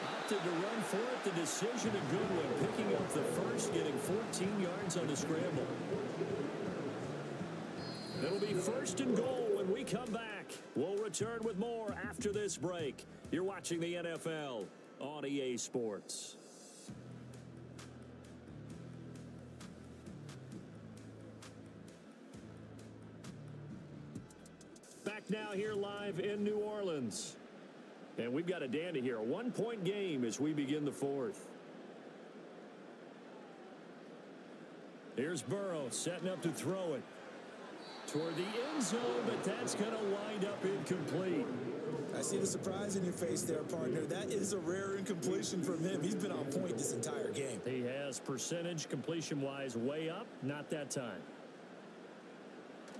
Opted to run for it. The decision a good one. Picking up the first, getting 14 yards on the scramble. It'll be 1st and goal when we come back. We'll return with more after this break. You're watching the NFL on EA Sports. Back now here live in New Orleans. And we've got a dandy here. A 1-point game as we begin the 4th. Here's Burrow setting up to throw it toward the end zone, but that's going to wind up incomplete. I see the surprise in your face there, partner. That is a rare incompletion from him. He's been on point this entire game. He has percentage completion-wise way up. Not that time.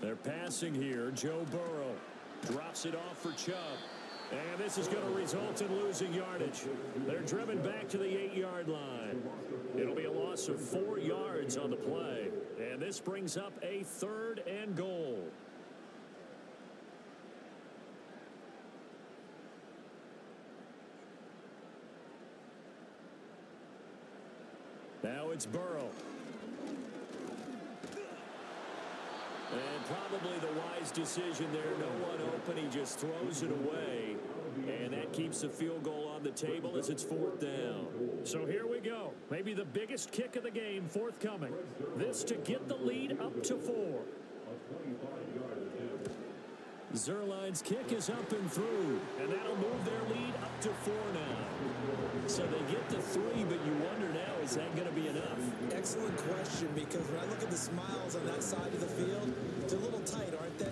They're passing here. Joe Burrow drops it off for Chubb. And this is going to result in losing yardage. They're driven back to the 8-yard line. It'll be a loss of 4 yards on the play. And this brings up a 3rd and goal. Now it's Burrow. And probably the wise decision there. No one open. He just throws it away. And that keeps the field goal on the table as it's 4th down. So here we go. Maybe the biggest kick of the game forthcoming. This to get the lead up to 4. Zerline's kick is up and through, and that'll move their lead up to 4 now. So they get to 3, but you wonder now, is that going to be enough? Excellent question, because when I look at the smiles on that side of the field, they're a little tight, aren't they?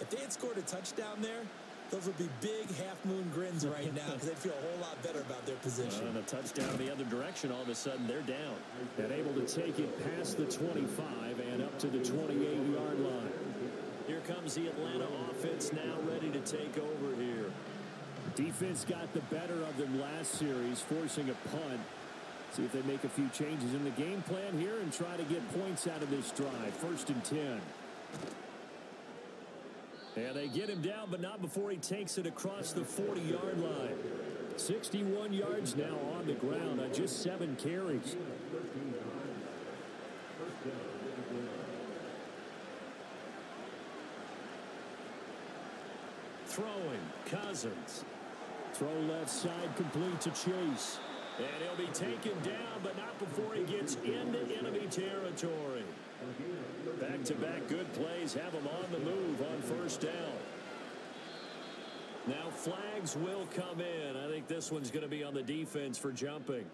If they had scored a touchdown there, those would be big half-moon grins right now because they'd feel a whole lot better about their position. And a touchdown the other direction, all of a sudden they're down. And able to take it past the 25 and up to the 28-yard line. Here comes the Atlanta offense now ready to take over here. Defense got the better of them last series, forcing a punt. See if they make a few changes in the game plan here and try to get points out of this drive. 1st and 10. And they get him down, but not before he takes it across the 40-yard line. 61 yards now on the ground on just 7 carries. Throwing, Cousins. Throw left side complete to Chase. And he'll be taken down, but not before he gets into enemy territory. Back-to-back good plays have him on the move on 1st down. Now flags will come in. I think this one's going to be on the defense for jumping.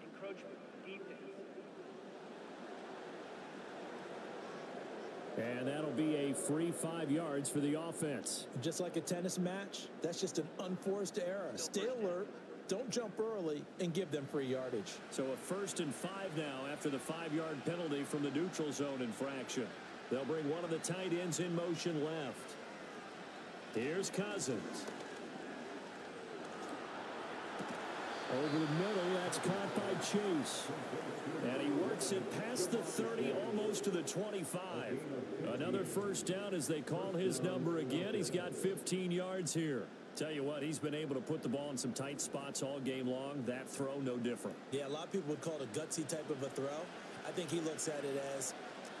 And that'll be a free 5 yards for the offense. Just like a tennis match, that's just an unforced error. Stay alert, don't jump early, and give them free yardage. So a 1st and 5 now after the 5-yard penalty from the neutral zone infraction. They'll bring one of the tight ends in motion left. Here's Cousins. Over the middle, that's caught by Chase. And he works it past the 30, almost to the 25. Another 1st down as they call his number again. He's got 15 yards here. Tell you what, he's been able to put the ball in some tight spots all game long. That throw, no different. Yeah, a lot of people would call it a gutsy type of a throw. I think he looks at it as,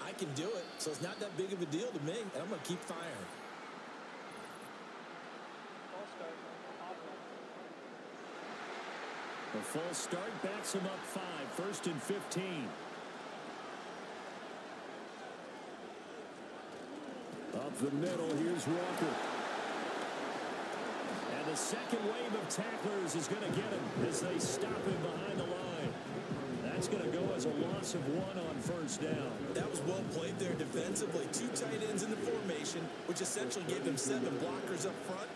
I can do it, so it's not that big of a deal to me, and I'm going to keep firing. A false start backs him up 5, 1st and 15. Up the middle, here's Walker. And the second wave of tacklers is going to get him as they stop him behind the line. That's going to go as a loss of 1 on 1st down. That was well played there defensively. 2 tight ends in the formation, which essentially gave them 7 blockers up front.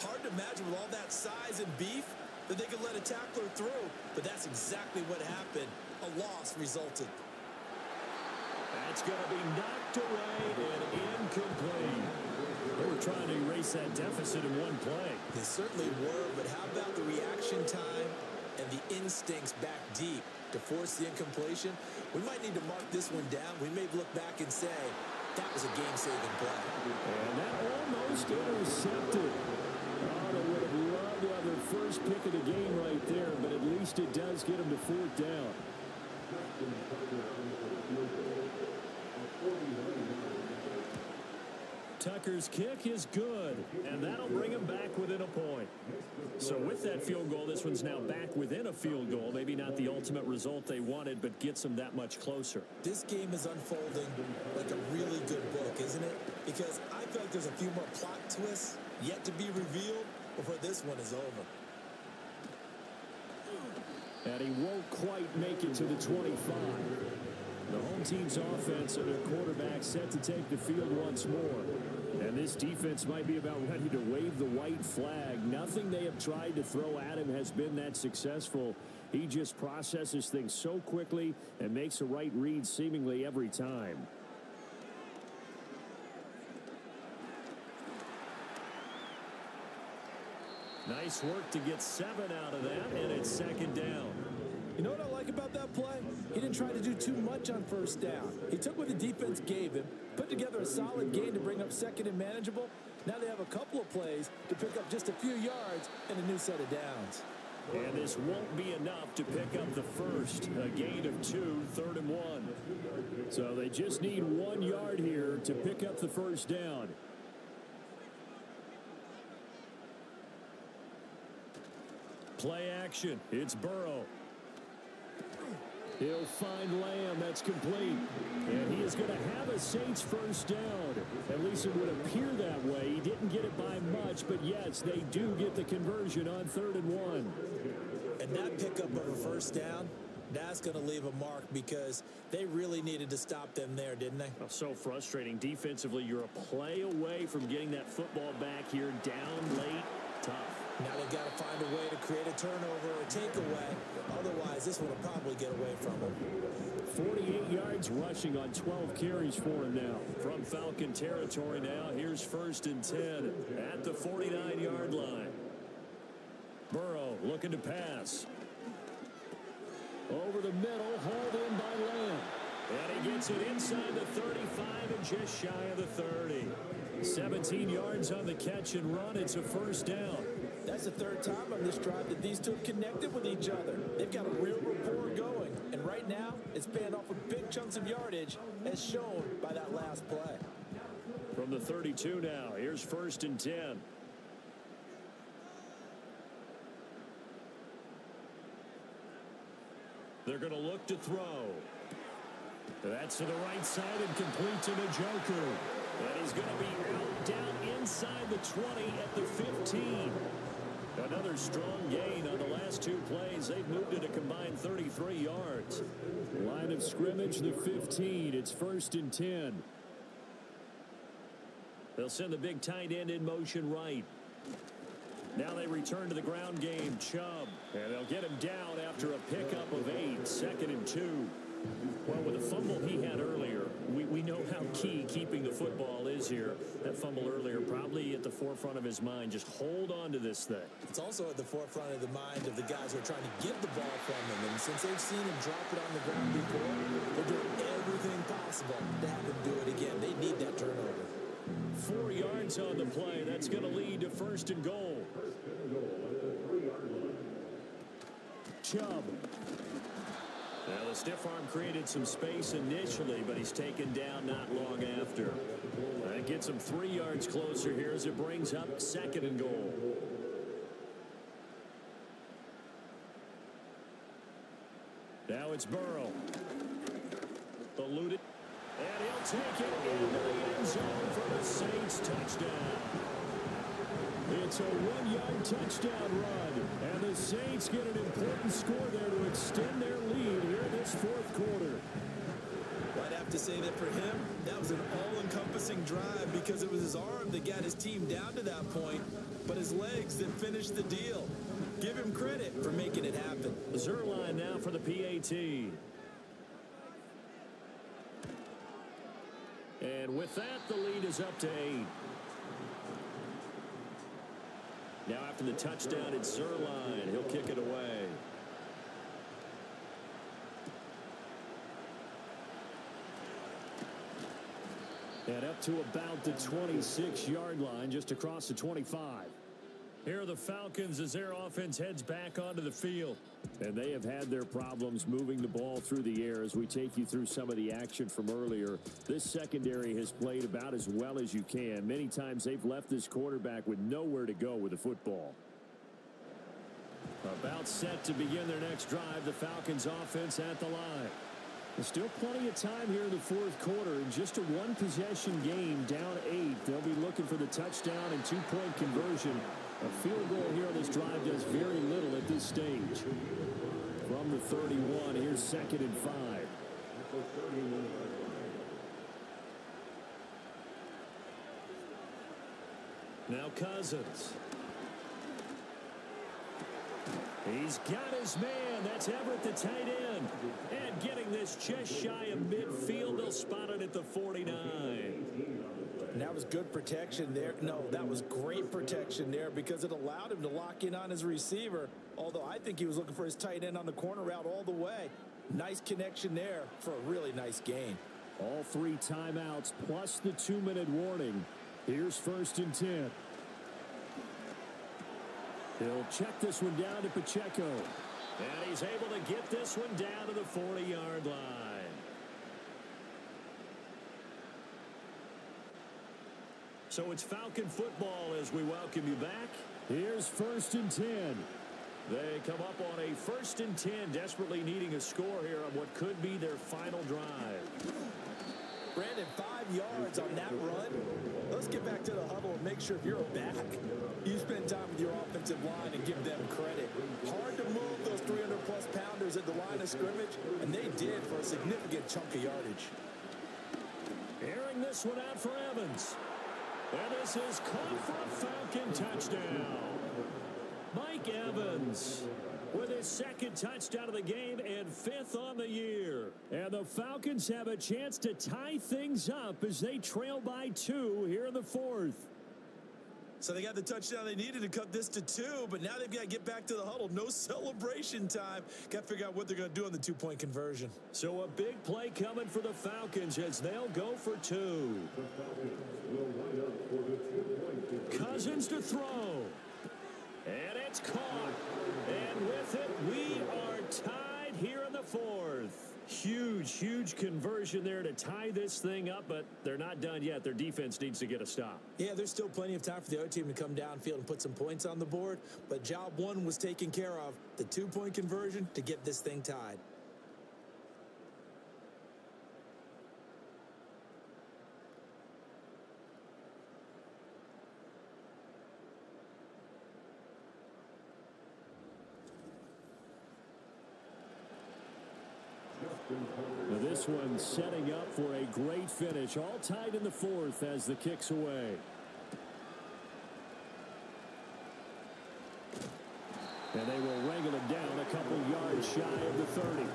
Hard to imagine with all that size and beef that they could let a tackler through, but that's exactly what happened. A loss resulted. That's going to be knocked away and incomplete. They were trying to erase that deficit in one play. They certainly were, but how about the reaction time and the instincts back deep to force the incompletion? We might need to mark this one down. We may look back and say, that was a game-saving play. And that almost intercepted. Oh, they would have loved to have their first pick of the game right there, but at least it does get them to 4th down. Tucker's kick is good, and that'll bring him back within a point. So with that field goal, this one's now back within a field goal. Maybe not the ultimate result they wanted, but gets them that much closer. This game is unfolding like a really good book, isn't it? Because I feel like there's a few more plot twists yet to be revealed before this one is over. And he won't quite make it to the 25. The home team's offense and their quarterback set to take the field once more. And this defense might be about ready to wave the white flag. Nothing they have tried to throw at him has been that successful. He just processes things so quickly and makes a right read seemingly every time. Nice work to get 7 out of that, and it's 2nd down. You know what I like about that play? He didn't try to do too much on 1st down. He took what the defense gave him, put together a solid gain to bring up 2nd and manageable. Now they have a couple of plays to pick up just a few yards and a new set of downs. And this won't be enough to pick up the first. A gain of 2, 3rd and 1. So they just need 1 yard here to pick up the 1st down. Play action. It's Burrow. He'll find Lamb. That's complete. And he is going to have a Saints first down. At least it would appear that way. He didn't get it by much, but yes, they do get the conversion on 3rd and 1. And that pickup of a first down, that's going to leave a mark because they really needed to stop them there, didn't they? Oh, so frustrating. Defensively, you're a play away from getting that football back here. Down late. Tough. Now they've got to find a way to create a turnover or a takeaway. Otherwise, this one will probably get away from them. 48 yards rushing on 12 carries for him now. From Falcon territory now, here's 1st and 10 at the 49-yard line. Burrow looking to pass. Over the middle, hauled in by Lamb. And he gets it inside the 35 and just shy of the 30. 17 yards on the catch and run. It's a first down. That's the 3rd time on this drive that these two have connected with each other. They've got a real rapport going. And right now, it's paying off with big chunks of yardage, as shown by that last play. From the 32 now, here's 1st and 10. They're going to look to throw. That's to the right side and complete to Njoku. And he's going to be out down inside the 20 at the 15. Another strong gain on the last 2 plays. They've moved it a combined 33 yards. Line of scrimmage, the 15. It's 1st and 10. They'll send the big tight end in motion right. Now they return to the ground game. Chubb. And they'll get him down after a pickup of 8. 2nd and 2. Well, with the fumble he had earlier, we know how key keeping the football is here. That fumble earlier probably at the forefront of his mind. Just hold on to this thing. It's also at the forefront of the mind of the guys who are trying to get the ball from him. And since they've seen him drop it on the ground before, they're doing everything possible to have him do it again. They need that turnover. 4 yards on the play. That's going to lead to 1st and goal. Chubb. Now, the stiff arm created some space initially, but he's taken down not long after. That gets him 3 yards closer here as it brings up 2nd and goal. Now it's Burrow. Eluded. And he'll take it into the end zone for the Saints touchdown. It's a 1-yard touchdown run, and the Saints get an important score there to extend their lead here in this 4th quarter. I'd have to say that for him, that was an all-encompassing drive because it was his arm that got his team down to that point, but his legs that finished the deal. Give him credit for making it happen. Zerline now for the PAT. And with that, the lead is up to 8. Now after the touchdown, it's Zerline. He'll kick it away. And up to about the 26-yard line, just across the 25. Here are the Falcons as their offense heads back onto the field. And they have had their problems moving the ball through the air as we take you through some of the action from earlier. This secondary has played about as well as you can. Many times they've left this quarterback with nowhere to go with the football. About set to begin their next drive, the Falcons offense at the line. There's still plenty of time here in the 4th quarter. In just a 1-possession game, down 8. They'll be looking for the touchdown and 2-point conversion. A field goal here on this drive does very little at this stage. From the 31, here's 2nd and 5. Now Cousins. He's got his man. That's Everett, the tight end. And getting this just shy of midfield. They'll spot it at the 49. And that was good protection there. No, that was great protection there because it allowed him to lock in on his receiver. Although I think he was looking for his tight end on the corner route all the way. Nice connection there for a really nice gain. All 3 timeouts plus the 2-minute warning. Here's 1st and 10. He'll check this one down to Pacheco. And he's able to get this one down to the 40-yard line. So it's Falcon football as we welcome you back. Here's 1st and 10. They come up on a 1st and 10, desperately needing a score here on what could be their final drive. Brandon, 5 yards on that run. Let's get back to the huddle and make sure if you're a back, you spend time with your offensive line and give them credit. Hard to move those 300-plus pounders at the line of scrimmage, and they did for a significant chunk of yardage. Airing this one out for Evans. And this is caught for a Falcon touchdown. Mike Evans with his 2nd touchdown of the game and 5th on the year. And the Falcons have a chance to tie things up as they trail by 2 here in the 4th. So they got the touchdown they needed to cut this to 2, but now they've got to get back to the huddle. No celebration time. Got to figure out what they're going to do on the 2-point conversion. So a big play coming for the Falcons as they'll go for 2. Cousins to throw. And it's caught. And with it, we are tied here in the 4th. Huge conversion there to tie this thing up, but they're not done yet. Their defense needs to get a stop. Yeah, there's still plenty of time for the other team to come downfield and put some points on the board, but job 1 was taken care of. The 2-point conversion to get this thing tied. Now this one setting up for a great finish. All tied in the 4th as the kick's away. And they will wrangle it down a couple yards shy of the 30.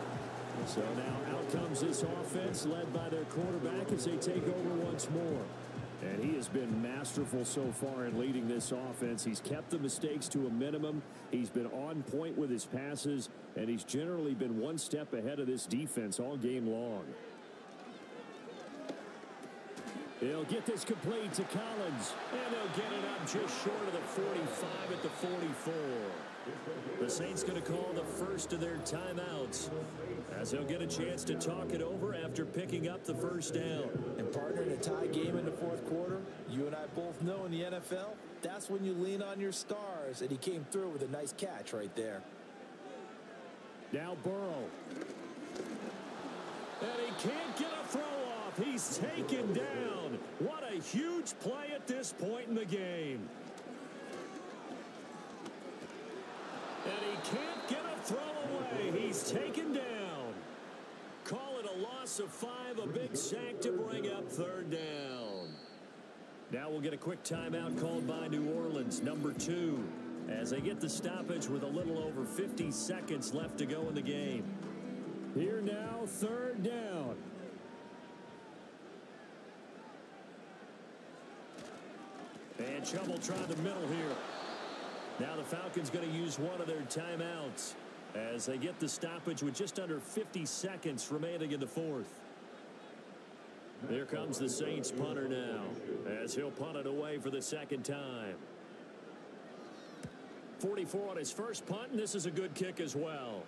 So now out comes this offense led by their quarterback as they take over once more. And he has been masterful so far in leading this offense. He's kept the mistakes to a minimum. He's been on point with his passes, and he's generally been one step ahead of this defense all game long. They'll get this complete to Collins, and they'll get it up just short of the 45 at the 44. The Saints going to call the first of their timeouts as they'll get a chance to talk it over after picking up the 1st down. And partner, in a tie game in the 4th quarter, you and I both know in the NFL, that's when you lean on your stars, and he came through with a nice catch right there. Now Burrow. And he can't get a throw off. He's taken down. What a huge play at this point in the game. And he can't get a throw away. He's taken down. Call it a loss of 5, a big sack to bring up 3rd down. Now we'll get a quick timeout called by New Orleans, number 2, as they get the stoppage with a little over 50 seconds left to go in the game. Here now, 3rd down. And Chubb will try the middle here. Now the Falcons going to use one of their timeouts as they get the stoppage with just under 50 seconds remaining in the 4th. Here comes the Saints punter now as he'll punt it away for the 2nd time. 44 on his first punt, and this is a good kick as well.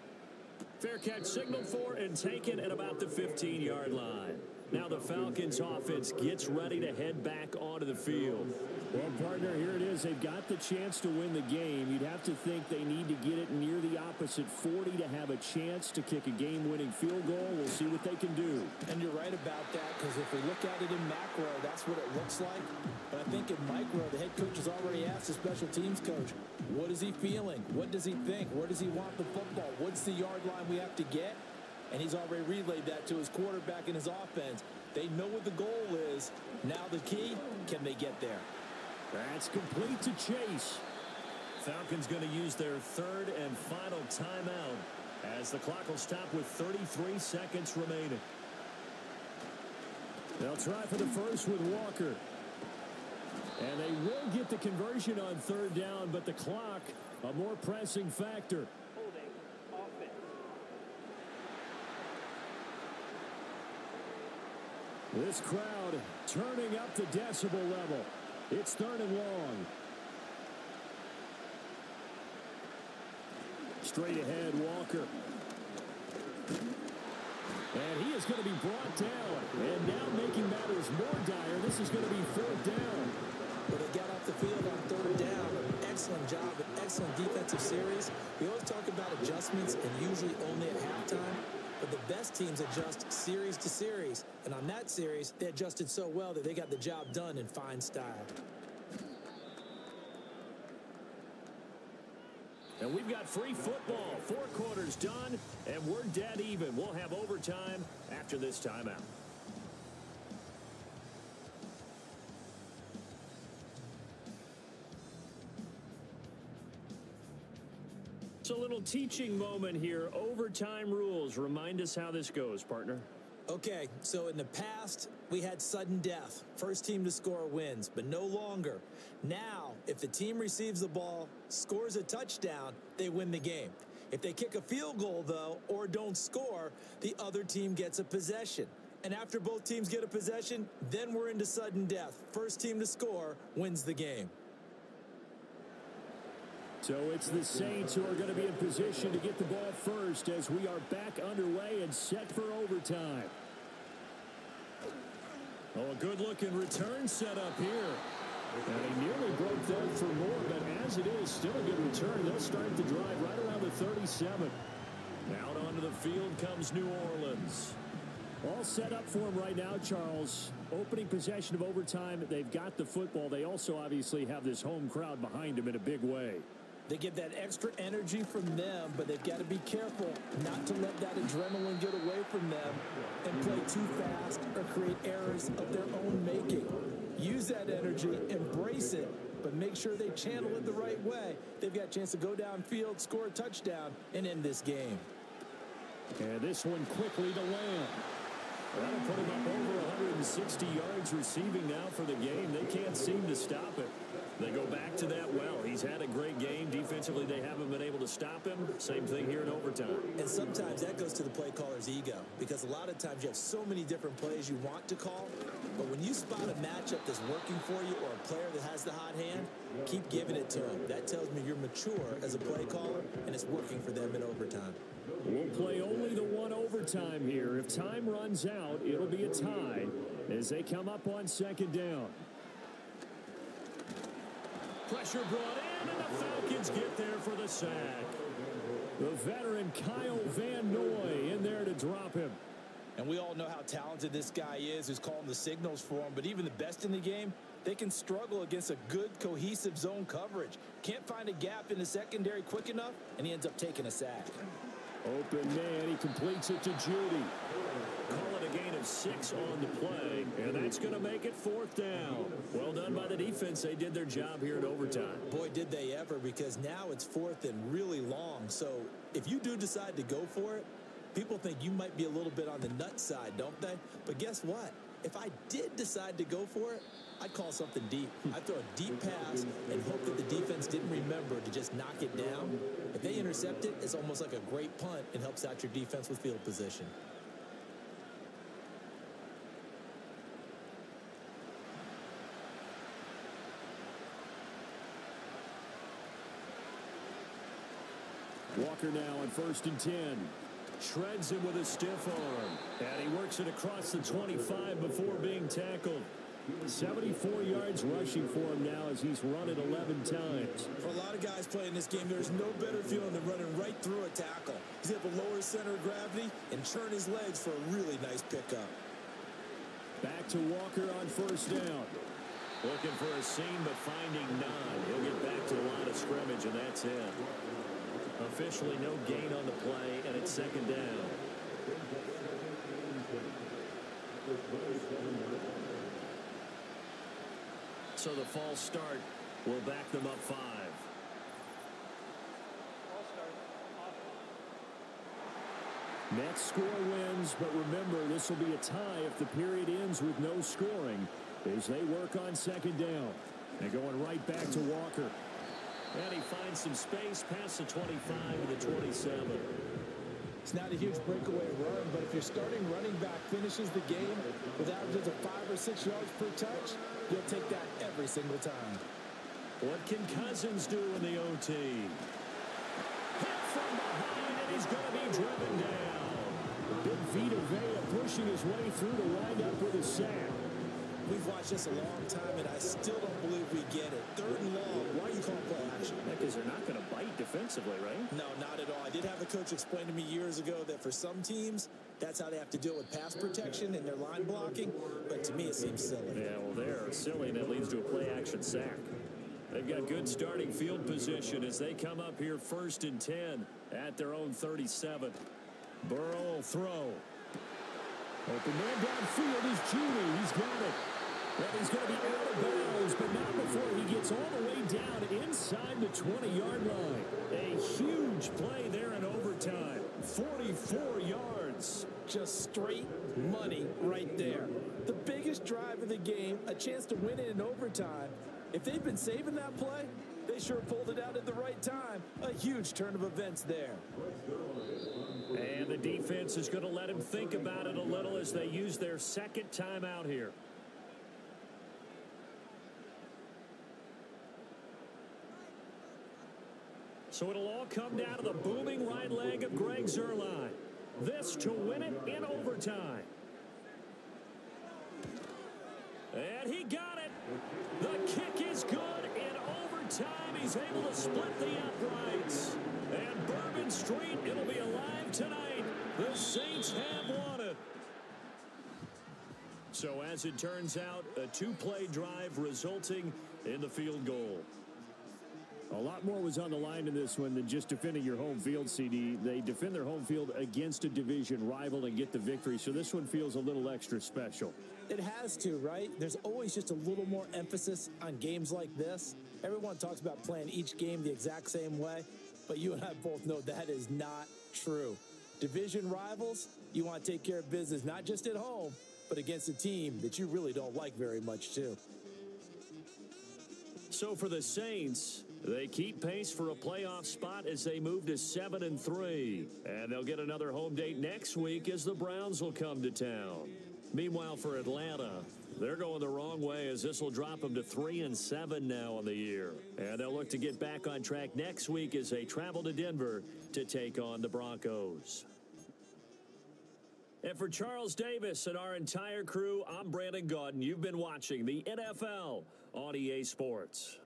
Fair catch signaled for and taken at about the 15-yard line. Now the Falcons offense gets ready to head back onto the field. Well, partner, here it is. They've got the chance to win the game. You'd have to think they need to get it near the opposite 40 to have a chance to kick a game-winning field goal. We'll see what they can do. And you're right about that, because if we look at it in macro, that's what it looks like. But I think in micro, the head coach has already asked the special teams coach, what is he feeling? What does he think? Where does he want the football? What's the yard line we have to get? And he's already relayed that to his quarterback and his offense. They know what the goal is. Now the key, can they get there? That's complete to Chase. Falcons going to use their 3rd and final timeout as the clock will stop with 33 seconds remaining. They'll try for the first with Walker. And they will get the conversion on 3rd down, but the clock, a more pressing factor. This crowd turning up the decibel level. It's 3rd and long. Straight ahead, Walker. And he is going to be brought down. And now making matters more dire, this is going to be 4th down. But they got off the field on third down. An excellent job, an excellent defensive series. We always talk about adjustments and usually only at halftime. But the best teams adjust series to series. And on that series, they adjusted so well that they got the job done in fine style. And we've got free football. 4 quarters done, and we're dead even. We'll have overtime after this timeout. It's a little teaching moment here. Overtime rules. Remind us how this goes, partner. Okay, so in the past, we had sudden death. First team to score wins, but no longer. Now, if the team receives the ball, scores a touchdown, they win the game. If they kick a field goal, though, or don't score, the other team gets a possession. And after both teams get a possession, then we're into sudden death. First team to score wins the game. So it's the Saints who are going to be in position to get the ball first as we are back underway and set for overtime. Oh, a good-looking return set up here. And he nearly broke that for more, but as it is, still a good return. They'll start the drive right around the 37. Out onto the field comes New Orleans. All set up for him right now, Charles. Opening possession of overtime. They've got the football. They also obviously have this home crowd behind them in a big way. They get that extra energy from them, but they've got to be careful not to let that adrenaline get away from them and play too fast or create errors of their own making. Use that energy, embrace it, but make sure they channel it the right way. They've got a chance to go downfield, score a touchdown, and end this game. And this one quickly to Lamb. That'll put him up over 160 yards receiving now for the game. They can't seem to stop it. They go back to that well. He's had a great game. Defensively, they haven't been able to stop him. Same thing here in overtime. And sometimes that goes to the play caller's ego, because a lot of times you have so many different plays you want to call, but when you spot a matchup that's working for you or a player that has the hot hand, keep giving it to him. That tells me you're mature as a play caller, and it's working for them in overtime. We'll play only the one overtime here. If time runs out, it'll be a tie as they come up on second down. Pressure brought in, and the Falcons get there for the sack. The veteran Kyle Van Noy in there to drop him. And we all know how talented this guy is who's calling the signals for him, but even the best in the game, they can struggle against a good, cohesive zone coverage. Can't find a gap in the secondary quick enough, and he ends up taking a sack. Open man, he completes it to Judy. Call it a gain of 6 on the play, and that's going to make it 4th down. Well done by the defense. They did their job here in overtime. Boy, did they ever, because now it's 4th and really long. So if you do decide to go for it, people think you might be a little bit on the nut side, don't they? But guess what? If I did decide to go for it, I'd call something deep. I'd throw a deep pass and hope that the defense didn't remember to just knock it down. If they intercept it, it's almost like a great punt and helps out your defense with field position. Walker now on 1st and 10. Shreds him with a stiff arm. And he works it across the 25 before being tackled. 74 yards rushing for him now as he's run it 11 times. For a lot of guys playing this game, there's no better feeling than running right through a tackle. He's able to lower his center of gravity and churn his legs for a really nice pickup. Back to Walker on 1st down. Looking for a seam, but finding none. He'll get back to the line of scrimmage, and that's it. Officially no gain on the play, and it's 2nd down. So the false start will back them up 5. Next score wins, but remember, this will be a tie if the period ends with no scoring as they work on 2nd down. They're going right back to Walker. And he finds some space past the 25 to the 27. It's not a huge breakaway run, but if your starting running back finishes the game with averages of 5 or 6 yards per touch, you'll take that every single time. What can Cousins do in the OT? Hit from behind, and he's going to be driven down. Big Vita Vea pushing his way through to wind up with a sack. we've watched this a long time, and I still don't believe we get it. 3rd and long, why are you calling play action? Because they're not going to bite defensively, right? No, not at all. I did have a coach explain to me years ago that for some teams, that's how they have to deal with pass protection and their line blocking. But to me, it seems silly. Yeah, well, they're silly, and it leads to a play-action sack. They've got good starting field position as they come up here 1st and 10 at their own 37. Burrow will throw. Open man downfield is Judy. He's got it. Well, he's going to be out of bounds, but not before he gets all the way down inside the 20-yard line. A huge play there in overtime. 44 yards. Just straight money right there. The biggest drive of the game, a chance to win it in overtime. If they've been saving that play, they sure pulled it out at the right time. A huge turn of events there. And the defense is going to let him think about it a little as they use their 2nd timeout here. So it'll all come down to the booming right leg of Greg Zuerlein. This to win it in overtime. And he got it. The kick is good. In overtime, he's able to split the uprights. And Bourbon Street, it'll be alive tonight. The Saints have won it. So as it turns out, a 2-play drive resulting in the field goal. A lot more was on the line in this one than just defending your home field, CD. They defend their home field against a division rival and get the victory, so this one feels a little extra special. It has to, right? There's always just a little more emphasis on games like this. Everyone talks about playing each game the exact same way, but you and I both know that is not true. Division rivals, you want to take care of business not just at home, but against a team that you really don't like very much, too. So for the Saints, they keep pace for a playoff spot as they move to 7-3. And they'll get another home date next week as the Browns will come to town. Meanwhile, for Atlanta, they're going the wrong way as this will drop them to 3-7 now on the year. And they'll look to get back on track next week as they travel to Denver to take on the Broncos. And for Charles Davis and our entire crew, I'm Brandon Gaudin. You've been watching the NFL on EA Sports.